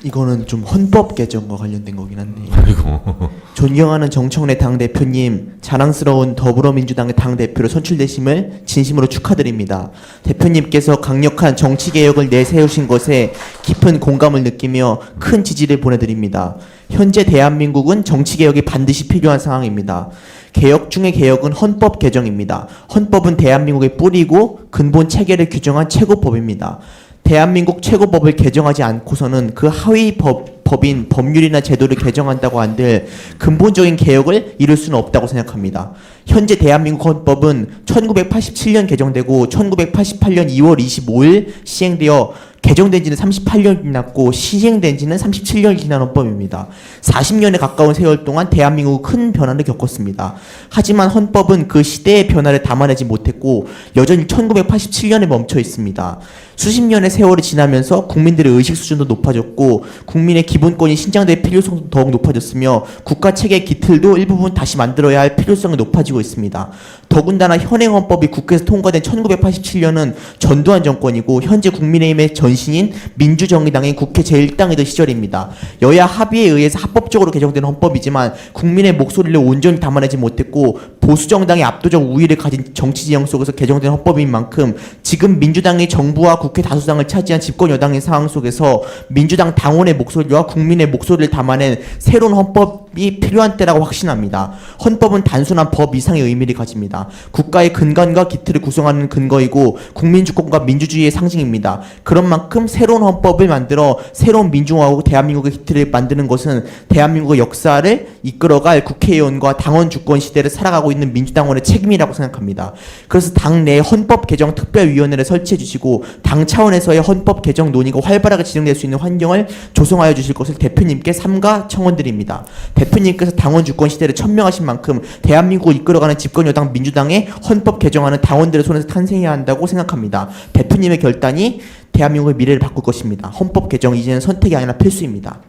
이거는 좀 헌법 개정과 관련된 거긴 한데. 아이고. 존경하는 정청래 당대표님, 자랑스러운 더불어민주당의 당대표로 선출되심을 진심으로 축하드립니다. 대표님께서 강력한 정치개혁을 내세우신 것에 깊은 공감을 느끼며 큰 지지를 보내드립니다. 현재 대한민국은 정치개혁이 반드시 필요한 상황입니다. 개혁 중의 개혁은 헌법 개정입니다. 헌법은 대한민국의 뿌리고 근본 체계를 규정한 최고법입니다. 대한민국 최고법을 개정하지 않고서는 그 하위 법인 법률이나 제도를 개정한다고 한들 근본적인 개혁을 이룰 수는 없다고 생각합니다. 현재 대한민국 헌법은 1987년 개정되고 1988년 2월 25일 시행되어 개정된 지는 38년이 지났고 시행된 지는 37년이 지난 헌법입니다. 40년에 가까운 세월 동안 대한민국은 큰 변화를 겪었습니다. 하지만 헌법은 그 시대의 변화를 담아내지 못했고 여전히 1987년에 멈춰 있습니다. 수십 년의 세월이 지나면서 국민들의 의식 수준도 높아졌고 국민의 기본권이 신장될 필요성도 더욱 높아졌으며 국가 체계의 기틀도 일부분 다시 만들어야 할 필요성이 높아지고 있습니다. 더군다나 현행 헌법이 국회에서 통과된 1987년은 전두환 정권이고 현재 국민의힘의 전신인 민주정의당이 국회 제1당이던 시절입니다. 여야 합의에 의해서 합법적으로 개정된 헌법이지만 국민의 목소리를 온전히 담아내지 못했고 보수정당이 압도적 우위를 가진 정치 지형 속에서 개정된 헌법인 만큼 지금 민주당이 정부와 국회 다수당을 차지한 집권 여당의 상황 속에서 민주당 당원의 목소리와 국민의 목소리를 담아낸 새로운 헌법 헌법이 필요한 때라고 확신합니다. 헌법은 단순한 법 이상의 의미를 가집니다. 국가의 근간과 기틀을 구성하는 근거이고 국민주권과 민주주의의 상징입니다. 그런 만큼 새로운 헌법을 만들어 새로운 민주화하고 대한민국의 기틀을 만드는 것은 대한민국의 역사를 이끌어갈 국회의원과 당원 주권 시대를 살아가고 있는 민주당원의 책임이라고 생각합니다. 그래서 당내 헌법 개정 특별위원회를 설치해 주시고 당 차원에서의 헌법 개정 논의가 활발하게 진행될 수 있는 환경을 조성하여 주실 것을 대표님께 삼가 청원드립니다. 대표님께서 당원 주권 시대를 천명하신 만큼 대한민국을 이끌어가는 집권 여당 민주당의 헌법 개정안은 당원들의 손에서 탄생해야 한다고 생각합니다. 대표님의 결단이 대한민국의 미래를 바꿀 것입니다. 헌법 개정 이제는 선택이 아니라 필수입니다.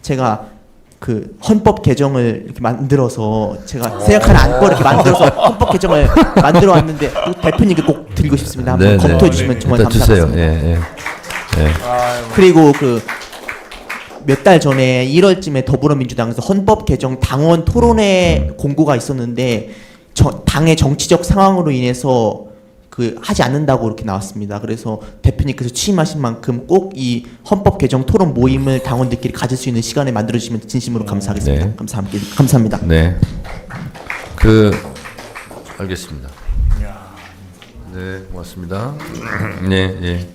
제가 그 헌법 개정을 이렇게 만들어서 제가 생각하는 안건을 이렇게 만들어서 헌법 개정을 만들어 왔는데 대표님께 꼭 드리고 싶습니다. 한번 검토해 주시면 정말 일단 주세요. 감사하겠습니다. 예, 예. 예. 그리고 그 몇 달 전에 1월쯤에 더불어민주당에서 헌법 개정 당원 토론회 공고가 있었는데 당의 정치적 상황으로 인해서 그 하지 않는다고 이렇게 나왔습니다. 그래서 대표님께서 취임하신 만큼 꼭 이 헌법 개정 토론 모임을 당원들끼리 가질 수 있는 시간을 만들어 주시면 진심으로 감사하겠습니다. 네. 감사합니다. 네. 알겠습니다. 네, 고맙습니다. 네, 예.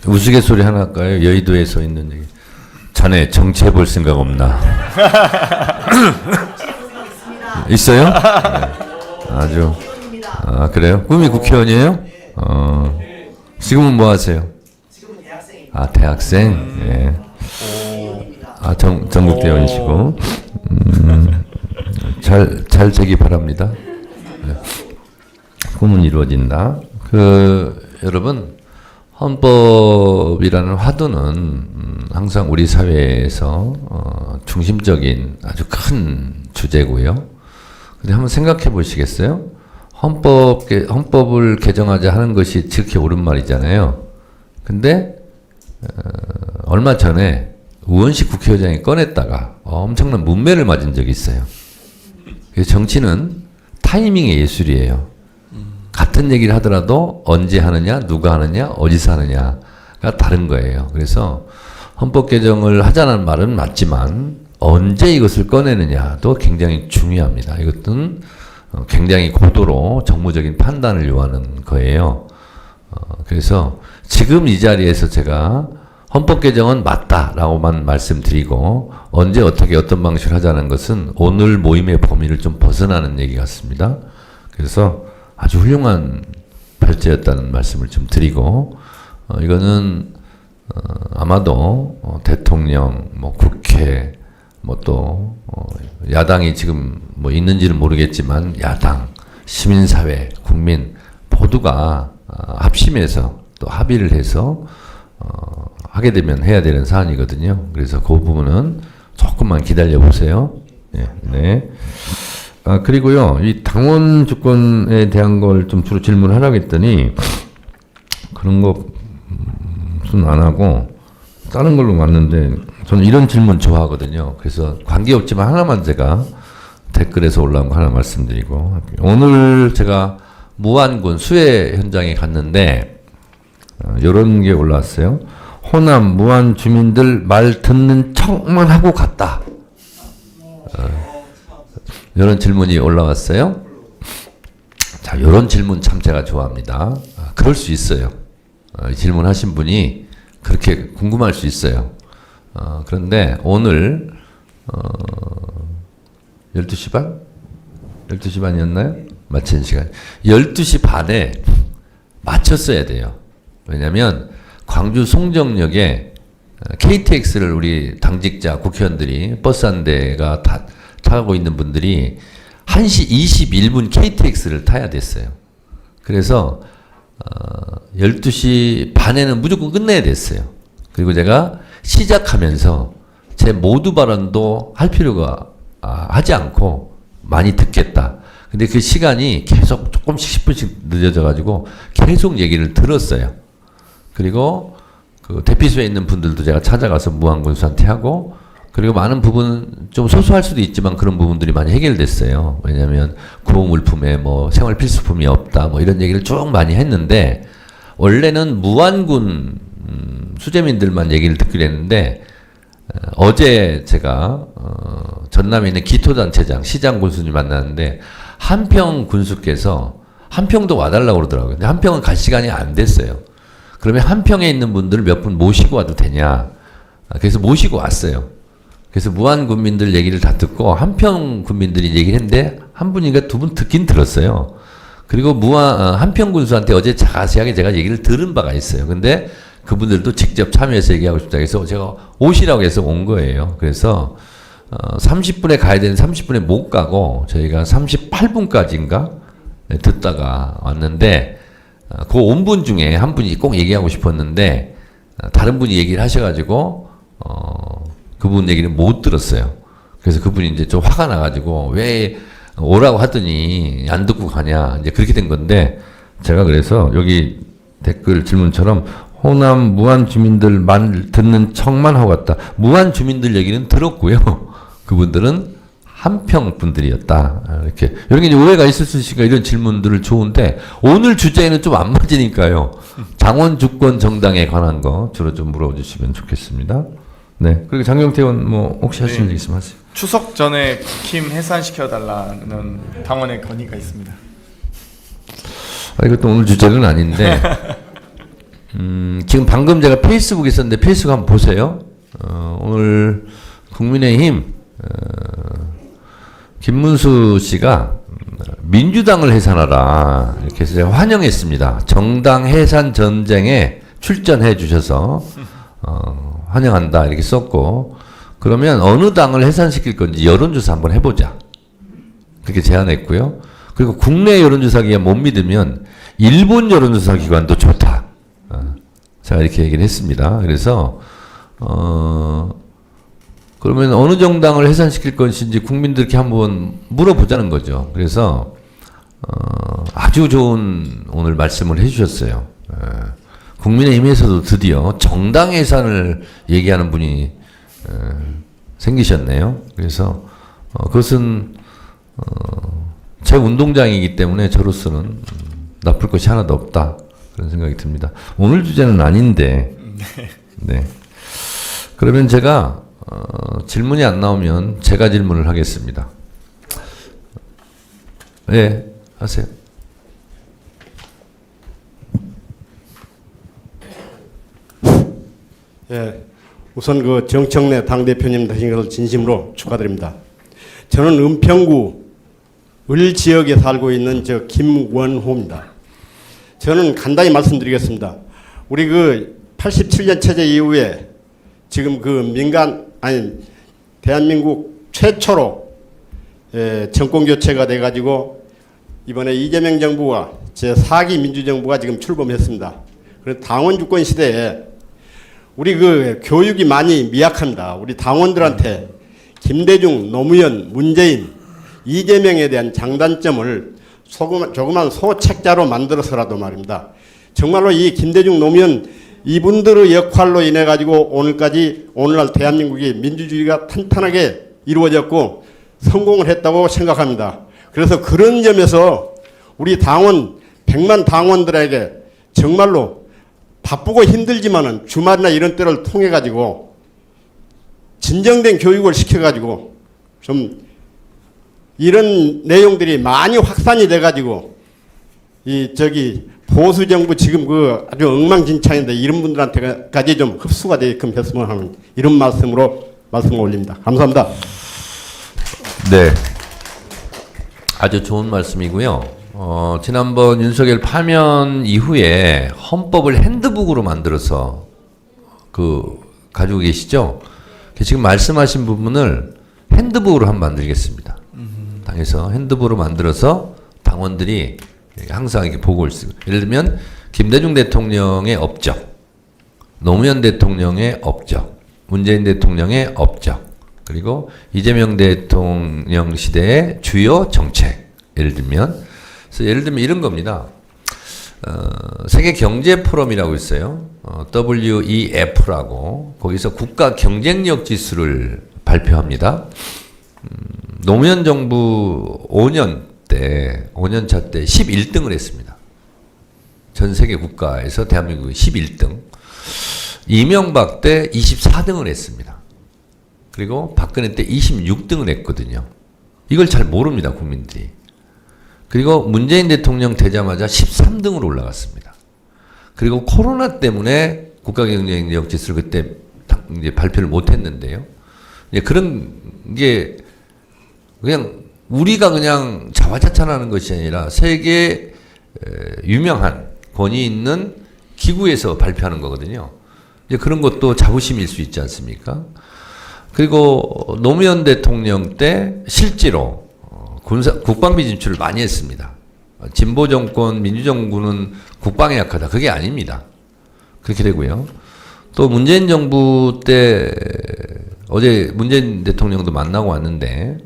우스갯소리 하나 할까요? 여의도에서 있는 얘기. 자네 정치해 볼 생각 없나? 있어요? 네. 아주. 아, 그래요? 꿈이 국회의원이에요? 지금은 뭐 하세요? 지금은 대학생입니다. 아, 대학생? 예. 아, 전국대원이시고. 잘 되기 바랍니다. 네. 꿈은 이루어진다. 여러분, 헌법이라는 화두는 항상 우리 사회에서 중심적인 아주 큰 주제고요. 근데 한번 생각해 보시겠어요? 헌법을 개정하자 하는 것이 지극히 옳은 말이잖아요. 근데 얼마 전에 우원식 국회의장이 꺼냈다가 엄청난 문매를 맞은 적이 있어요. 그래서 정치는 타이밍의 예술이에요. 같은 얘기를 하더라도 언제 하느냐, 누가 하느냐, 어디서 하느냐가 다른 거예요. 그래서 헌법 개정을 하자는 말은 맞지만 언제 이것을 꺼내느냐도 굉장히 중요합니다. 이것은 굉장히 고도로 정무적인 판단을 요하는 거예요. 그래서 지금 이 자리에서 제가 헌법 개정은 맞다라고만 말씀드리고 언제 어떻게 어떤 방식으로 하자는 것은 오늘 모임의 범위를 좀 벗어나는 얘기 같습니다. 그래서 아주 훌륭한 발제였다는 말씀을 좀 드리고 이거는 아마도 대통령, 뭐 국회, 뭐 또 야당이 지금 뭐 있는지는 모르겠지만 야당, 시민사회, 국민 모두가 합심해서 또 합의를 해서 하게 되면 해야 되는 사안이거든요. 그래서 그 부분은 조금만 기다려 보세요. 네. 네. 그리고요, 이 당원 주권에 대한 걸 좀 주로 질문을 하라고 했더니, 그런 것은 안 하고, 다른 걸로 왔는데, 저는 이런 질문 좋아하거든요. 그래서 관계없지만 하나만 제가 댓글에서 올라온 거 하나 말씀드리고, 오늘 제가 무안군 수해 현장에 갔는데, 이런 게 올라왔어요. 호남 무안 주민들 말 듣는 척만 하고 갔다. 이런 질문이 올라왔어요. 자, 이런 질문 참 제가 좋아합니다. 그럴 수 있어요. 질문하신 분이 그렇게 궁금할 수 있어요. 그런데 오늘 12시 반? 12시 반이었나요? 마치는 시간. 12시 반에 마쳤어야 돼요. 왜냐하면 광주 송정역에 KTX를 우리 당직자 국회의원들이 버스 한 대가 다 타고 있는 분들이 1시 21분 KTX를 타야 됐어요. 그래서 12시 반에는 무조건 끝내야 됐어요. 그리고 제가 시작하면서 제 모두 발언도 할 필요가 하지 않고 많이 듣겠다. 근데 그 시간이 계속 조금씩 10분씩 늦어져 가지고 계속 얘기를 들었어요. 그리고 그 대피소에 있는 분들도 제가 찾아가서 무안군수한테 하고, 그리고 많은 부분 좀 소소할 수도 있지만 그런 부분들이 많이 해결됐어요. 왜냐하면 구호물품에 뭐 생활 필수품이 없다 뭐 이런 얘기를 쭉 많이 했는데, 원래는 무안군 수재민들만 얘기를 듣기로 했는데 어제 제가 전남에 있는 기토단체장 시장 군수님 만났는데 한평 군수께서 한평도 와달라고 그러더라고요. 근데 한평은 갈 시간이 안 됐어요. 그러면 한평에 있는 분들 몇 분 모시고 와도 되냐. 그래서 모시고 왔어요. 그래서 무안 군민들 얘기를 다 듣고 한평 군민들이 얘기를 했는데 한 분인가 두 분 듣긴 들었어요. 그리고 한평 군수한테 어제 자세하게 제가 얘기를 들은 바가 있어요. 근데 그분들도 직접 참여해서 얘기하고 싶다 해서 제가 오시라고 해서 온 거예요. 그래서 30분에 가야 되는 30분에 못 가고 저희가 38분까지인가 듣다가 왔는데 그 온 분 중에 한 분이 꼭 얘기하고 싶었는데 다른 분이 얘기를 하셔가지고 그분 얘기를 못 들었어요. 그래서 그분이 이제 좀 화가 나가지고 왜 오라고 하더니 안 듣고 가냐 이제 그렇게 된 건데 제가 그래서 여기 댓글 질문처럼 호남 무안 주민들 말 듣는 척만 하고 갔다. 무안 주민들 얘기는 들었고요. 그분들은 한평 분들이었다. 이렇게 이런 게 이제 오해가 있을 수 있으니까 이런 질문들을 좋은데 오늘 주제에는 좀 안 맞으니까요. 당원 주권 정당에 관한 거 주로 좀 물어주시면 좋겠습니다. 네. 그리고 장경태 의원 뭐 혹시 하실 일 있으면 하세요. 추석 전에 국힘 해산시켜달라는 당원의 건의가 있습니다. 이것도 오늘 주제는 아닌데 지금 방금 제가 페이스북에 있었는데 페이스북 한번 보세요. 오늘 국민의힘 김문수 씨가 민주당을 해산하라 이렇게 해서 제가 환영했습니다. 정당 해산 전쟁에 출전해 주셔서 환영한다 이렇게 썼고 그러면 어느 당을 해산시킬 건지 여론조사 한번 해보자 그렇게 제안했고요. 그리고 국내 여론조사 기관 못 믿으면 일본 여론조사 기관도 좋다. 제가 이렇게 얘기를 했습니다. 그래서 그러면 어느 정당을 해산시킬 것인지 국민들께 한번 물어보자는 거죠. 그래서 아주 좋은 오늘 말씀을 해주셨어요. 국민의힘에서도 드디어 정당 해산을 얘기하는 분이 생기셨네요. 그래서 그것은 제 운동장이기 때문에 저로서는 나쁠 것이 하나도 없다. 그런 생각이 듭니다. 오늘 주제는 아닌데 네. 그러면 제가 질문이 안 나오면 제가 질문을 하겠습니다. 네, 하세요. 예, 우선 그 정청래 당대표님 되신 것을 진심으로 축하드립니다. 저는 은평구 을 지역에 살고 있는 저 김원호입니다. 저는 간단히 말씀드리겠습니다. 우리 그 87년 체제 이후에 지금 그 대한민국 최초로 정권 교체가 돼가지고 이번에 이재명 정부와 제4기 민주정부가 지금 출범했습니다. 그래서 당원 주권 시대에 우리 그 교육이 많이 미약합니다. 우리 당원들한테 김대중, 노무현, 문재인, 이재명에 대한 장단점을 조그만 소책자로 만들어서라도 말입니다. 정말로 이 김대중, 노무현 이분들의 역할로 인해 가지고 오늘날 대한민국이 민주주의가 탄탄하게 이루어졌고 성공을 했다고 생각합니다. 그래서 그런 점에서 우리 당원 100만 당원들에게 정말로 바쁘고 힘들지만은 주말이나 이런 때를 통해 가지고 진정된 교육을 시켜 가지고 좀 이런 내용들이 많이 확산이 돼 가지고 보수 정부 지금 그 아주 엉망진창인데 이런 분들한테까지 좀 흡수가 되게끔 했으면 하는 이런 말씀을 올립니다. 감사합니다. 네. 아주 좋은 말씀이고요. 지난번 윤석열 파면 이후에 헌법을 핸드북으로 만들어서 가지고 계시죠? 지금 말씀하신 부분을 핸드북으로 한번 만들겠습니다. 당에서 핸드북으로 만들어서 당원들이 항상 이렇게 보고 있어요. 예를 들면 김대중 대통령의 업적, 노무현 대통령의 업적, 문재인 대통령의 업적, 그리고 이재명 대통령 시대의 주요 정책. 예를 들면 이런 겁니다. 세계 경제 포럼이라고 있어요. WEF라고 거기서 국가 경쟁력 지수를 발표합니다. 노무현 정부 5년차 때 11등을 했습니다. 전 세계 국가에서 대한민국이 11등. 이명박 때 24등을 했습니다. 그리고 박근혜 때 26등을 했거든요. 이걸 잘 모릅니다, 국민들이. 그리고 문재인 대통령 되자마자 13등으로 올라갔습니다. 그리고 코로나 때문에 국가경제력 지수를 그때 이제 발표를 못 했는데요. 그런 게 그냥 우리가 그냥 자화자찬하는 것이 아니라 세계 유명한 권위 있는 기구에서 발표하는 거거든요. 이제 그런 것도 자부심일 수 있지 않습니까? 그리고 노무현 대통령 때 실제로 국방비 진출을 많이 했습니다. 진보 정권, 민주정부는 국방에 약하다. 그게 아닙니다. 그렇게 되고요. 또 문재인 정부 때 어제 문재인 대통령도 만나고 왔는데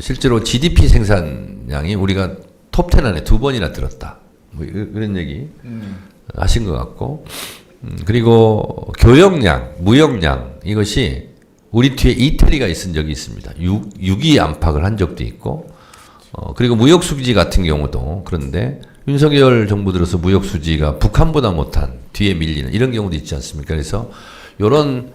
실제로 GDP 생산량이 우리가 톱10 안에 2번이나 들었다. 뭐 이런 얘기 하신 것 같고 그리고 교역량, 무역량 이것이 우리 뒤에 이태리가 있은 적이 있습니다. 6.2 안팎을 한 적도 있고 그리고 무역 수지 같은 경우도 그런데 윤석열 정부 들어서 무역 수지가 북한보다 못한 뒤에 밀리는 이런 경우도 있지 않습니까? 그래서 이런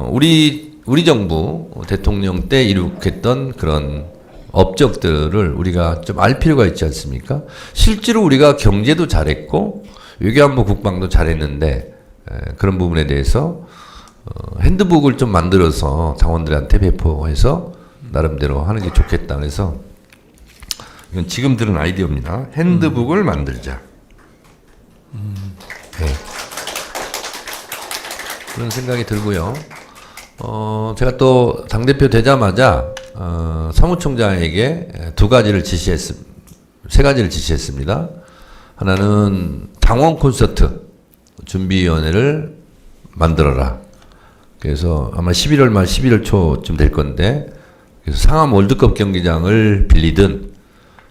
우리 정부 대통령 때 이룩했던 그런 업적들을 우리가 좀 알 필요가 있지 않습니까? 실제로 우리가 경제도 잘했고 외교안보 국방도 잘했는데 그런 부분에 대해서 핸드북을 좀 만들어서 당원들한테 배포해서 나름대로 하는 게 좋겠다. 그래서 이건 지금 들은 아이디어입니다. 핸드북을 만들자. 네. 그런 생각이 들고요. 제가 또 당대표 되자마자 사무총장에게 세 가지를 지시했습니다. 하나는 당원 콘서트 준비위원회를 만들어라. 그래서 아마 11월 말 11월 초쯤 될 건데 그래서 상암 월드컵 경기장을 빌리든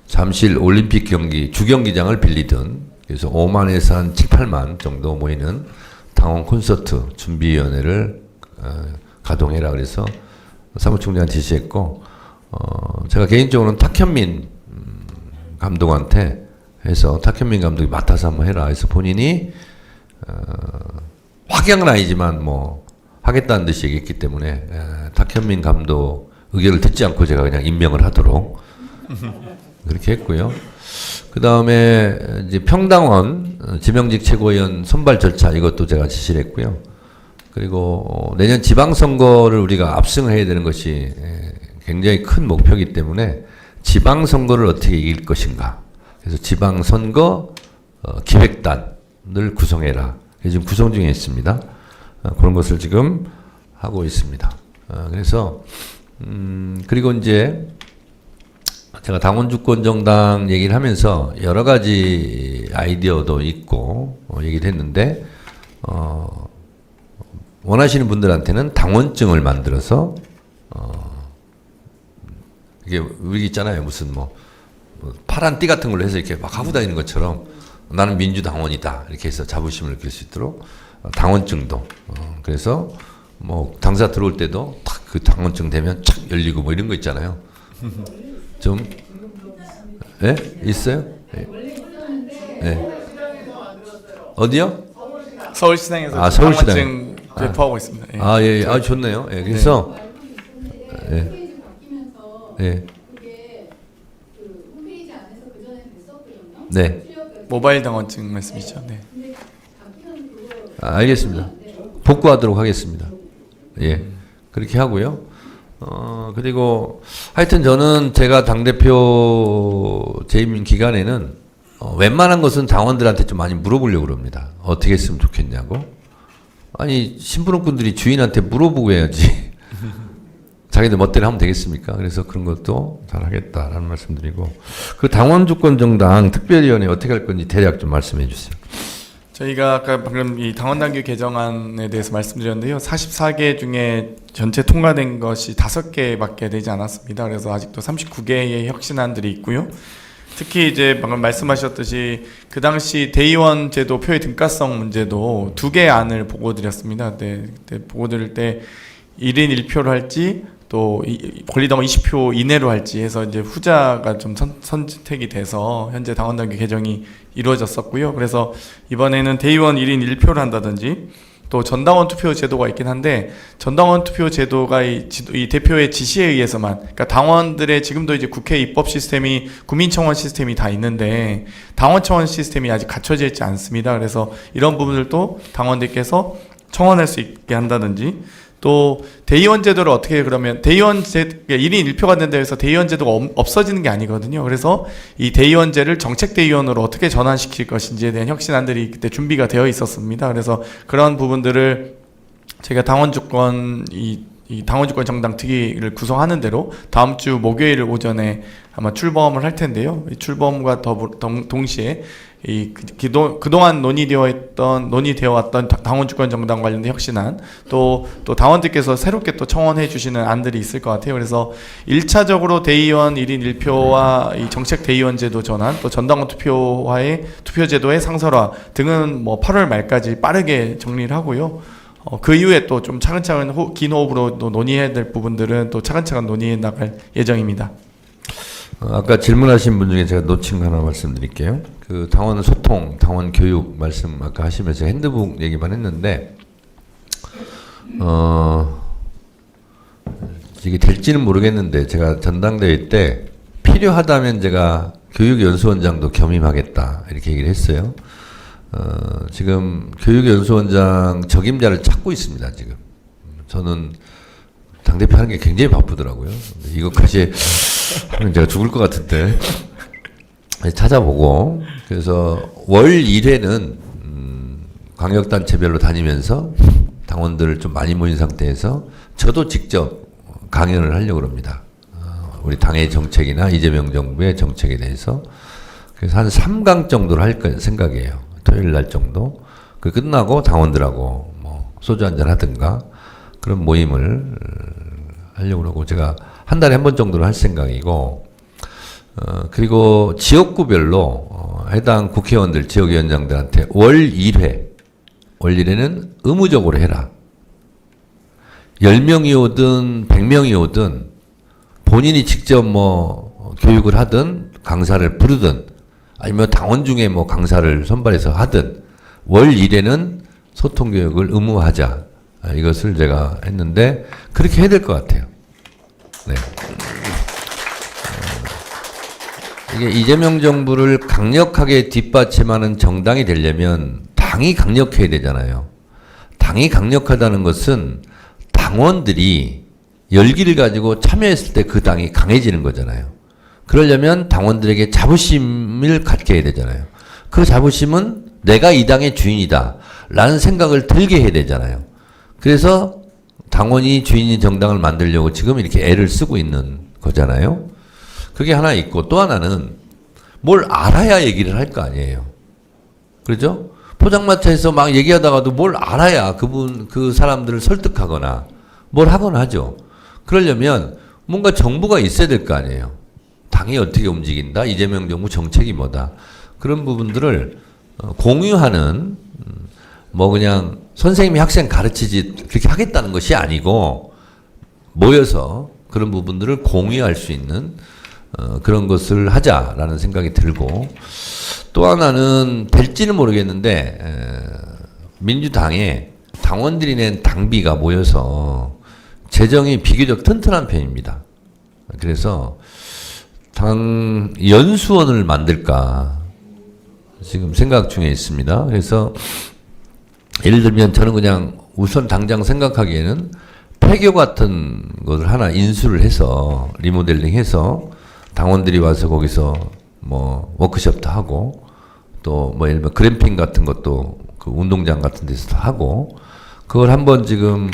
잠실 올림픽 주경기장을 빌리든 그래서 5만에서 한 7, 8만 정도 모이는 당원 콘서트 준비위원회를 가동해라 그래서 사무총장한테 지시했고 제가 개인적으로는 탁현민 감독한테 해서 탁현민 감독이 맡아서 한번 해라 해서 본인이 확연은 아니지만 뭐 하겠다는 듯이 얘기했기 때문에 탁현민 감독 의견을 듣지 않고 제가 그냥 임명을 하도록 그렇게 했고요. 그 다음에 이제 평당원 지명직 최고위원 선발 절차 이것도 제가 지시를 했고요. 그리고 내년 지방선거를 우리가 압승을 해야 되는 것이 굉장히 큰 목표이기 때문에 지방선거를 어떻게 이길 것인가. 그래서 지방선거 기획단을 구성해라. 지금 구성 중에 있습니다. 그런 것을 지금 하고 있습니다. 그래서 그리고 이제 제가 당원주권 정당 얘기를 하면서 여러 가지 아이디어도 있고 얘기를 했는데 원하시는 분들한테는 당원증을 만들어서 이게 우리 있잖아요. 무슨 뭐 파란 띠 같은 걸로 해서 이렇게 막 하고 다니는 것처럼 나는 민주당원이다 이렇게 해서 자부심을 느낄 수 있도록 당원증도 그래서 뭐 당사 들어올 때도 탁 그 당원증 되면 착 열리고 뭐 이런 거 있잖아요. 좀 예? 있어요? 예. 예. 어디요? 서울시장에서 서울시당 당원증 배포하고 있습니다. 예. 예, 아 좋네요. 예, 그래서 예. 예. 네. 모바일 당원증 말씀이죠. 네. 알겠습니다. 복구하도록 하겠습니다. 예. 그렇게 하고요. 그리고 하여튼 저는 제가 당대표 재임 기간에는 웬만한 것은 당원들한테 좀 많이 물어보려고 그럽니다. 어떻게 했으면 좋겠냐고. 아니, 심부름꾼들이 주인한테 물어보고 해야지. 자기들 멋대로 하면 되겠습니까? 그래서 그런 것도 잘 하겠다라는 말씀드리고. 그 당원주권 정당 특별위원회 어떻게 할 건지 대략 좀 말씀해 주세요. 저희가 아까 방금 이 당원당규 개정안에 대해서 말씀드렸는데요. 44개 중에 전체 통과된 것이 5개밖에 되지 않았습니다. 그래서 아직도 39개의 혁신안들이 있고요. 특히 이제 방금 말씀하셨듯이 그 당시 대의원 제도 표의 등가성 문제도 2개의 안을 보고드렸습니다. 그때 보고드릴 때 1인 1표로 할지 또 권리당원 20표 이내로 할지 해서 이제 후자가 좀 선택이 돼서 현재 당원당규 개정이 이루어졌었고요. 그래서 이번에는 대의원 1인 1표를 한다든지 또 전당원 투표 제도가 있긴 한데 전당원 투표 제도가 이 대표의 지시에 의해서만, 그러니까 당원들의 지금도 이제 국회 입법 시스템이 국민청원 시스템이 다 있는데 당원청원 시스템이 아직 갖춰져 있지 않습니다. 그래서 이런 부분들도 당원들께서 청원할 수 있게 한다든지, 또 대의원 제도를 어떻게, 그러면 대의원 1인 1표가 된다 해서 대의원 제도가 없어지는 게 아니거든요. 그래서 이 대의원제를 정책 대의원으로 어떻게 전환시킬 것인지에 대한 혁신안들이 그때 준비가 되어 있었습니다. 그래서 그런 부분들을 제가 당원주권 당원주권 정당 특위를 구성하는 대로 다음 주 목요일 오전에 아마 출범을 할 텐데요. 이 출범과 동시에 그동안 논의되어 왔던 당원주권 정당 관련된 혁신안, 또 당원들께서 새롭게 또 청원해 주시는 안들이 있을 것 같아요. 그래서 1차적으로 대의원 1인 1표와 이 정책 대의원 제도 전환, 또 전당원 투표와의 투표제도의 상설화 등은 뭐 8월 말까지 빠르게 정리를 하고요. 그 이후에 또 좀 차근차근 긴 호흡으로 또 논의해야 될 부분들은 또 차근차근 논의해 나갈 예정입니다. 아까 질문하신 분 중에 제가 놓친 거 하나 말씀드릴게요. 그 당원 소통, 당원 교육 말씀 아까 하시면서 핸드북 얘기만 했는데, 이게 될지는 모르겠는데 제가 전당대회 때 필요하다면 제가 교육연수원장도 겸임하겠다 이렇게 얘기를 했어요. 지금 교육연수원장 적임자를 찾고 있습니다. 지금 저는 당대표 하는 게 굉장히 바쁘더라고요. 이것까지 하면 제가 죽을 것 같은데 찾아보고, 그래서 월 1회는 광역단체별로 다니면서 당원들을 좀 많이 모인 상태에서 저도 직접 강연을 하려고 합니다. 우리 당의 정책이나 이재명 정부의 정책에 대해서. 그래서 한 3강 정도를 할 생각이에요. 토요일 날 정도. 그 끝나고 당원들하고 뭐 소주 한잔 하든가 그런 모임을 하려고 하고, 제가 한 달에 한 번 정도는 할 생각이고, 그리고 지역구별로 해당 국회의원들, 지역위원장들한테 월 1회는 의무적으로 해라. 10명이 오든 100명이 오든 본인이 직접 뭐 교육을 하든 강사를 부르든 아니면 당원 중에 뭐 강사를 선발해서 하든 월 1회는 소통교육을 의무화하자. 이것을 제가 했는데 그렇게 해야 될 것 같아요. 네. 이게 이재명 정부를 강력하게 뒷받침하는 정당이 되려면 당이 강력해야 되잖아요. 당이 강력하다는 것은 당원들이 열기를 가지고 참여했을 때 그 당이 강해지는 거잖아요. 그러려면 당원들에게 자부심을 갖게 해야 되잖아요. 그 자부심은 내가 이 당의 주인이다 라는 생각을 들게 해야 되잖아요. 그래서 당원이 주인인 정당을 만들려고 지금 이렇게 애를 쓰고 있는 거잖아요. 그게 하나 있고, 또 하나는 뭘 알아야 얘기를 할 거 아니에요. 그렇죠? 포장마차에서 막 얘기하다가도 뭘 알아야 그 사람들을 설득하거나 뭘 하거나 하죠. 그러려면 뭔가 정부가 있어야 될 거 아니에요. 당이 어떻게 움직인다, 이재명 정부 정책이 뭐다, 그런 부분들을 공유하는, 뭐 그냥 선생님이 학생 가르치지 그렇게 하겠다는 것이 아니고 모여서 그런 부분들을 공유할 수 있는 그런 것을 하자라는 생각이 들고, 또 하나는 될지는 모르겠는데 민주당에 당원들이 낸 당비가 모여서 재정이 비교적 튼튼한 편입니다. 그래서 당 연수원을 만들까 지금 생각 중에 있습니다. 그래서 예를 들면 저는 그냥 우선 당장 생각하기에는 폐교 같은 것을 하나 인수를 해서 리모델링 해서 당원들이 와서 거기서 뭐 워크숍도 하고, 또 뭐 예를 들면 그램핑 같은 것도 그 운동장 같은 데서도 하고, 그걸 한번 지금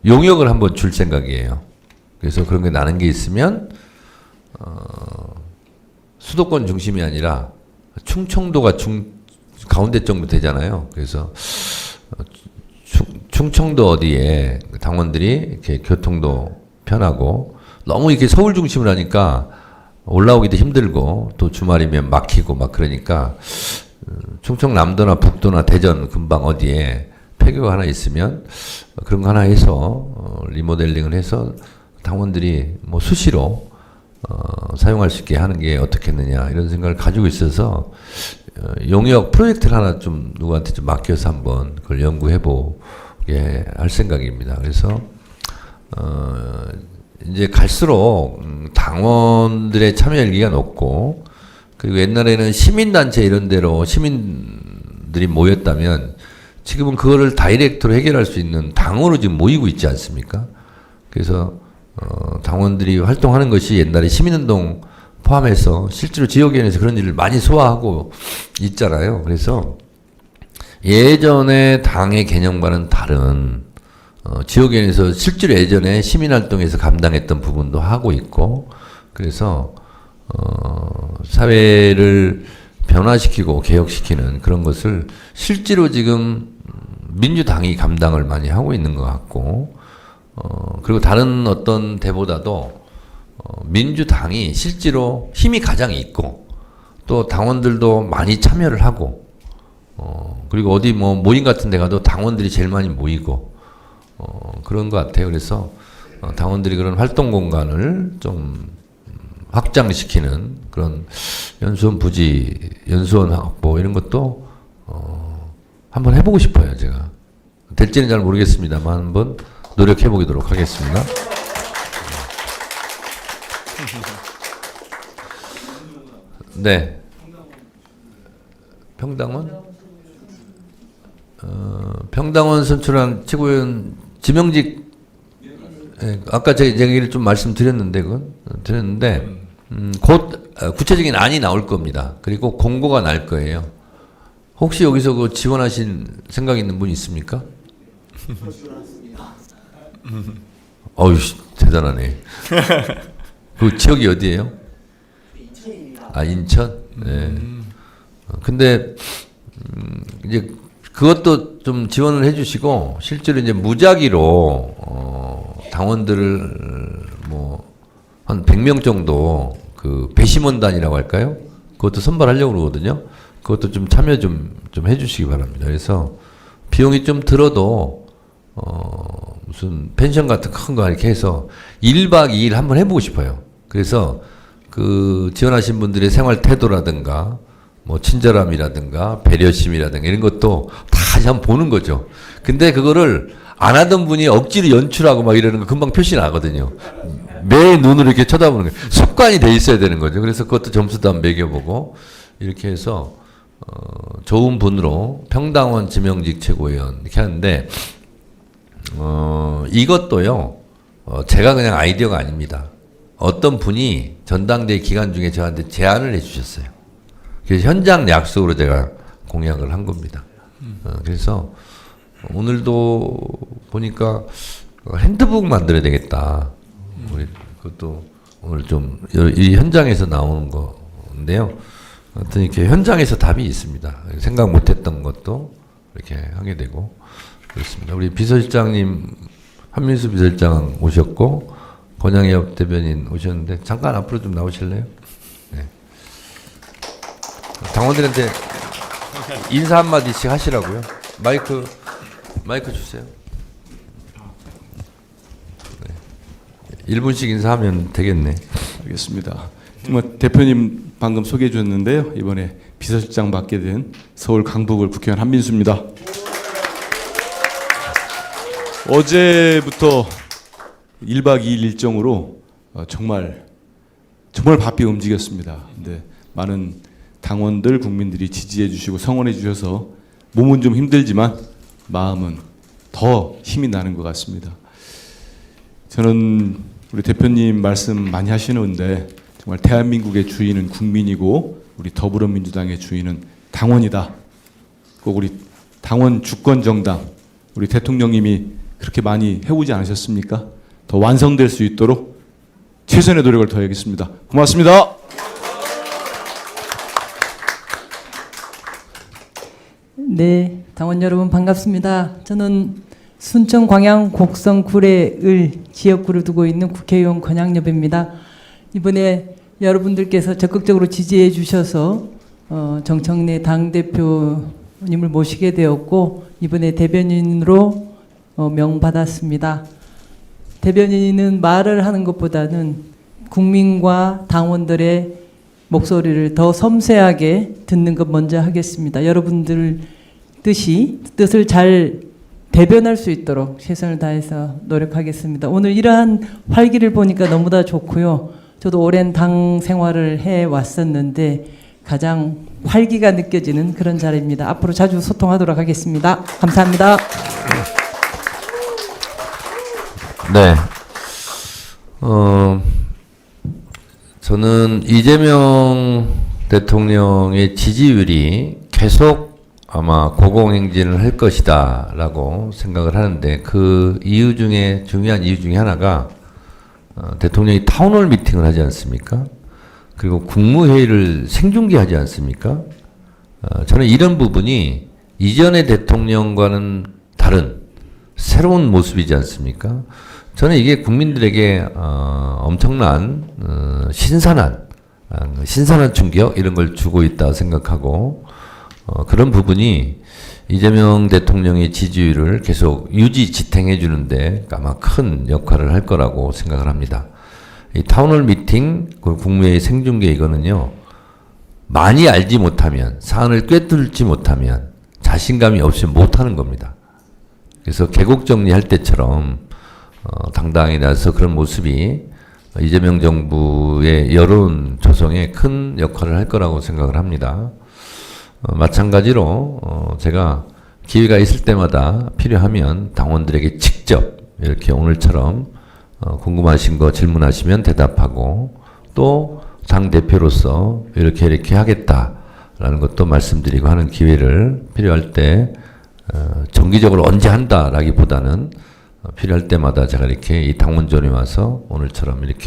용역을 한번 줄 생각이에요. 그래서 그런 게 나는 게 있으면 수도권 중심이 아니라 충청도가 가운데 정도 되잖아요. 그래서 충청도 어디에 당원들이 이렇게 교통도 편하고, 너무 이렇게 서울 중심을 하니까 올라오기도 힘들고 또 주말이면 막히고 막 그러니까 충청남도나 북도나 대전 근방 어디에 폐교가 하나 있으면 그런 거 하나 해서 리모델링을 해서 당원들이 뭐 수시로 사용할 수 있게 하는 게 어떻겠느냐 이런 생각을 가지고 있어서 용역 프로젝트를 하나 좀 누구한테 좀 맡겨서 한번 그걸 연구해 보게 할 생각입니다. 그래서 이제 갈수록 당원들의 참여 일기가 높고, 그리고 옛날에는 시민단체 이런 데로 시민들이 모였다면 지금은 그거를 다이렉트로 해결할 수 있는 당으로 지금 모이고 있지 않습니까? 그래서 당원들이 활동하는 것이 옛날에 시민운동 포함해서 실제로 지역위원회에서 그런 일을 많이 소화하고 있잖아요. 그래서 예전에 당의 개념과는 다른 지역위원회에서 실제로 예전에 시민활동에서 감당했던 부분도 하고 있고, 그래서 사회를 변화시키고 개혁시키는 그런 것을 실제로 지금 민주당이 감당을 많이 하고 있는 것 같고, 그리고 다른 어떤 데보다도 민주당이 실제로 힘이 가장 있고, 또 당원들도 많이 참여를 하고, 그리고 어디 뭐 모임 같은 데 가도 당원들이 제일 많이 모이고, 그런 것 같아요. 그래서 당원들이 그런 활동 공간을 좀 확장시키는 그런 연수원 부지, 연수원 확보 이런 것도 한번 해보고 싶어요. 제가 될지는 잘 모르겠습니다만 한번 노력해 보도록 하겠습니다. 네. 평당원? 평당원 선출한 최고위원 지명직, 아까 제가 얘기를 좀 말씀드렸는데, 곧 구체적인 안이 나올 겁니다. 그리고 공고가 날 거예요. 혹시 여기서 그 지원하신 생각 있는 분 있습니까? 어휴, 대단하네. 그 지역이 어디예요? 아, 인천? 네. 근데, 이제 그것도 좀 지원을 해주시고, 실제로 이제 무작위로, 당원들을 한 100명 정도 그 배심원단이라고 할까요? 그것도 선발하려고 그러거든요. 그것도 좀 참여 좀 해주시기 바랍니다. 그래서 비용이 좀 들어도, 무슨 펜션 같은 큰 거 이렇게 해서 1박 2일 한번 해보고 싶어요. 그래서 그 지원하신 분들의 생활 태도라든가, 뭐 친절함이라든가 배려심이라든가 이런 것도 다 한번 보는 거죠. 근데 그거를 안 하던 분이 억지로 연출하고 막 이러는 거 금방 표시 나거든요. 매 눈으로 이렇게 쳐다보는 거예요. 습관이 돼 있어야 되는 거죠. 그래서 그것도 점수도 한번 매겨보고 이렇게 해서 좋은 분으로 평당원 지명직 최고위원 이렇게 하는데, 이것도요, 제가 그냥 아이디어가 아닙니다. 어떤 분이 전당대회 기간 중에 저한테 제안을 해주셨어요. 그래서 현장 약속으로 제가 공약을 한 겁니다. 그래서 오늘도 보니까 핸드북 만들어야 되겠다. 우리 그것도 오늘 좀 이 현장에서 나오는 건데요. 하여튼 이렇게 현장에서 답이 있습니다. 생각 못했던 것도 이렇게 하게 되고 그렇습니다. 우리 비서실장님, 한민수 비서실장 오셨고 권양엽 대변인 오셨는데 잠깐 앞으로 좀 나오실래요? 네. 당원들한테 인사 한마디씩 하시라고요. 마이크 주세요. 네. 1분씩 인사하면 되겠네. 알겠습니다. 대표님 방금 소개해 주셨는데요. 이번에 비서실장 맡게 된 서울 강북을 국회의원 한민수입니다. 어제부터 1박 2일 일정으로 정말 바삐 움직였습니다. 근데 많은 당원들, 국민들이 지지해 주시고 성원해 주셔서 몸은 좀 힘들지만 마음은 더 힘이 나는 것 같습니다. 저는 우리 대표님 말씀 많이 하시는데 정말 대한민국의 주인은 국민이고 우리 더불어민주당의 주인은 당원이다. 꼭 우리 당원 주권 정당, 우리 대통령님이 그렇게 많이 해오지 않으셨습니까? 더 완성될 수 있도록 최선의 노력을 다하겠습니다. 고맙습니다. 네, 당원 여러분 반갑습니다. 저는 순천 광양 곡성 구례을 지역구를 두고 있는 국회의원 권양엽입니다. 이번에 여러분들께서 적극적으로 지지해 주셔서 정청래 당대표님을 모시게 되었고 이번에 대변인으로 명받았습니다. 대변인은 말을 하는 것보다는 국민과 당원들의 목소리를 더 섬세하게 듣는 것 먼저 하겠습니다. 여러분들 뜻을 잘 대변할 수 있도록 최선을 다해서 노력하겠습니다. 오늘 이러한 활기를 보니까 너무나 좋고요. 저도 오랜 당 생활을 해왔었는데 가장 활기가 느껴지는 그런 자리입니다. 앞으로 자주 소통하도록 하겠습니다. 감사합니다. 네. 저는 이재명 대통령의 지지율이 계속 아마 고공행진을 할 것이다 라고 생각을 하는데, 그 이유 중에 중요한 이유 중에 하나가 대통령이 타운홀 미팅을 하지 않습니까? 그리고 국무회의를 생중계하지 않습니까? 저는 이런 부분이 이전의 대통령과는 다른 새로운 모습이지 않습니까? 저는 이게 국민들에게 엄청난 신선한 충격 이런 걸 주고 있다 생각하고, 그런 부분이 이재명 대통령의 지지율을 계속 지탱해 주는데 아마 큰 역할을 할 거라고 생각을 합니다. 이 타운홀 미팅, 그리고 국무회의 생중계 이거는요, 많이 알지 못하면, 사안을 꿰뚫지 못하면 자신감이 없이 못하는 겁니다. 그래서 개국 정리할 때처럼 당당히 나서 그런 모습이 이재명 정부의 여론 조성에 큰 역할을 할 거라고 생각을 합니다. 마찬가지로 제가 기회가 있을 때마다 필요하면 당원들에게 직접 이렇게 오늘처럼 궁금하신 거 질문하시면 대답하고, 또 당대표로서 이렇게 하겠다라는 것도 말씀드리고 하는 기회를 필요할 때 정기적으로 언제 한다라기보다는 필요할 때마다 제가 이렇게 이 당원전에 와서 오늘처럼 이렇게